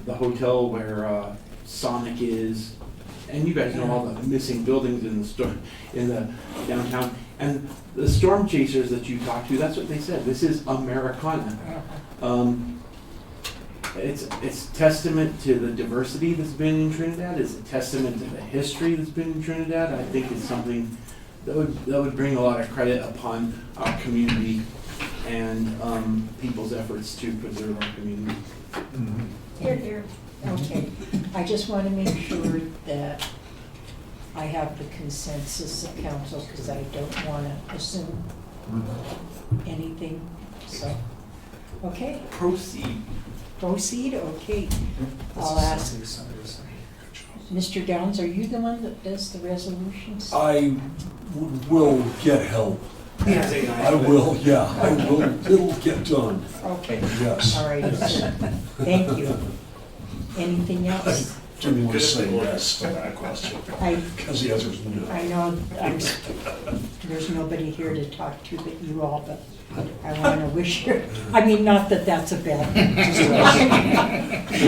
the hotel where Sonic is, and you guys know all the missing buildings in the downtown. And the storm chasers that you talked to, that's what they said. This is Americana. It's testament to the diversity that's been in Trinidad. It's a testament to the history that's been in Trinidad. I think it's something that would bring a lot of credit upon our community and people's efforts to preserve our community. Here, here. Okay. I just want to make sure that I have the consensus of council, because I don't want to assume anything. So, okay. Proceed. Proceed, okay. I'll ask. Mr. Downs, are you the one that does the resolutions? I will get help. I will, yeah, I will, it'll get done. Okay. Yes. All right, thank you. Anything else? Didn't want to say yes to that question, because the answer is no. I know there's nobody here to talk to but you all, but I want to wish you, I mean, not that that's a bad thing.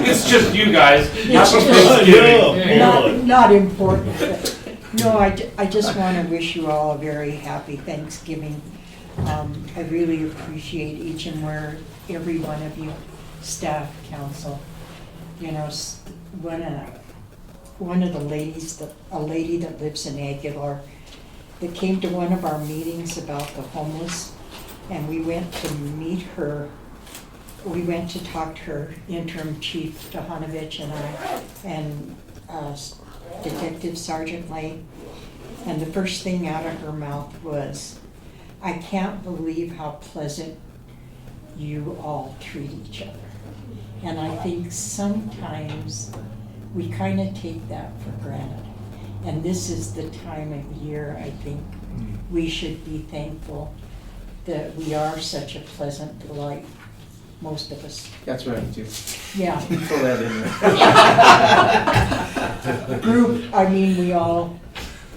It's just you guys. It's just not important, but no, I just want to wish you all a very happy Thanksgiving. I really appreciate each and every one of you, staff, council. You know, one of the ladies, a lady that lives in Aguilar, that came to one of our meetings about the homeless, and we went to meet her. We went to talk to her, interim chief Tahanovich and I, and Detective Sergeant Lane, and the first thing out of her mouth was, "I can't believe how pleasant you all treat each other." And I think sometimes we kind of take that for granted. And this is the time of year, I think, we should be thankful that we are such a pleasant delight, most of us. That's right, too. Yeah. Throw that in there. Group, I mean, we all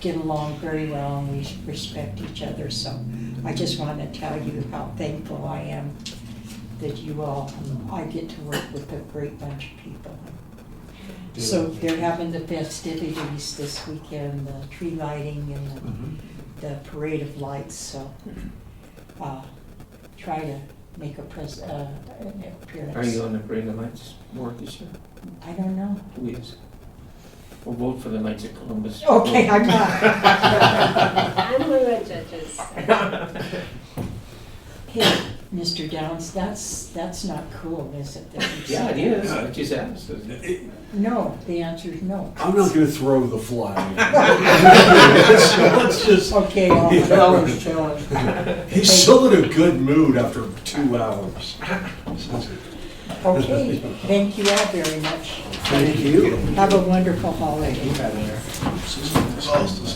get along very well and we respect each other. So I just want to tell you how thankful I am that you all, I get to work with a great bunch of people. So they're having the festivities this weekend, the tree lighting and the parade of lights. So try to make an appearance. Are you on the parade of lights more this year? I don't know. Who is? We'll vote for the Knights of Columbus. Okay, I'm not. I'm one of the judges. Hey, Mr. Downs, that's not cool, is it? Yeah, it is. I just asked. No, the answer is no. I'm not going to throw the flag. So let's just. Okay, Challenge, challenge. He's still in a good mood after 2 hours. Okay, thank you all very much. Thank you. Have a wonderful holiday.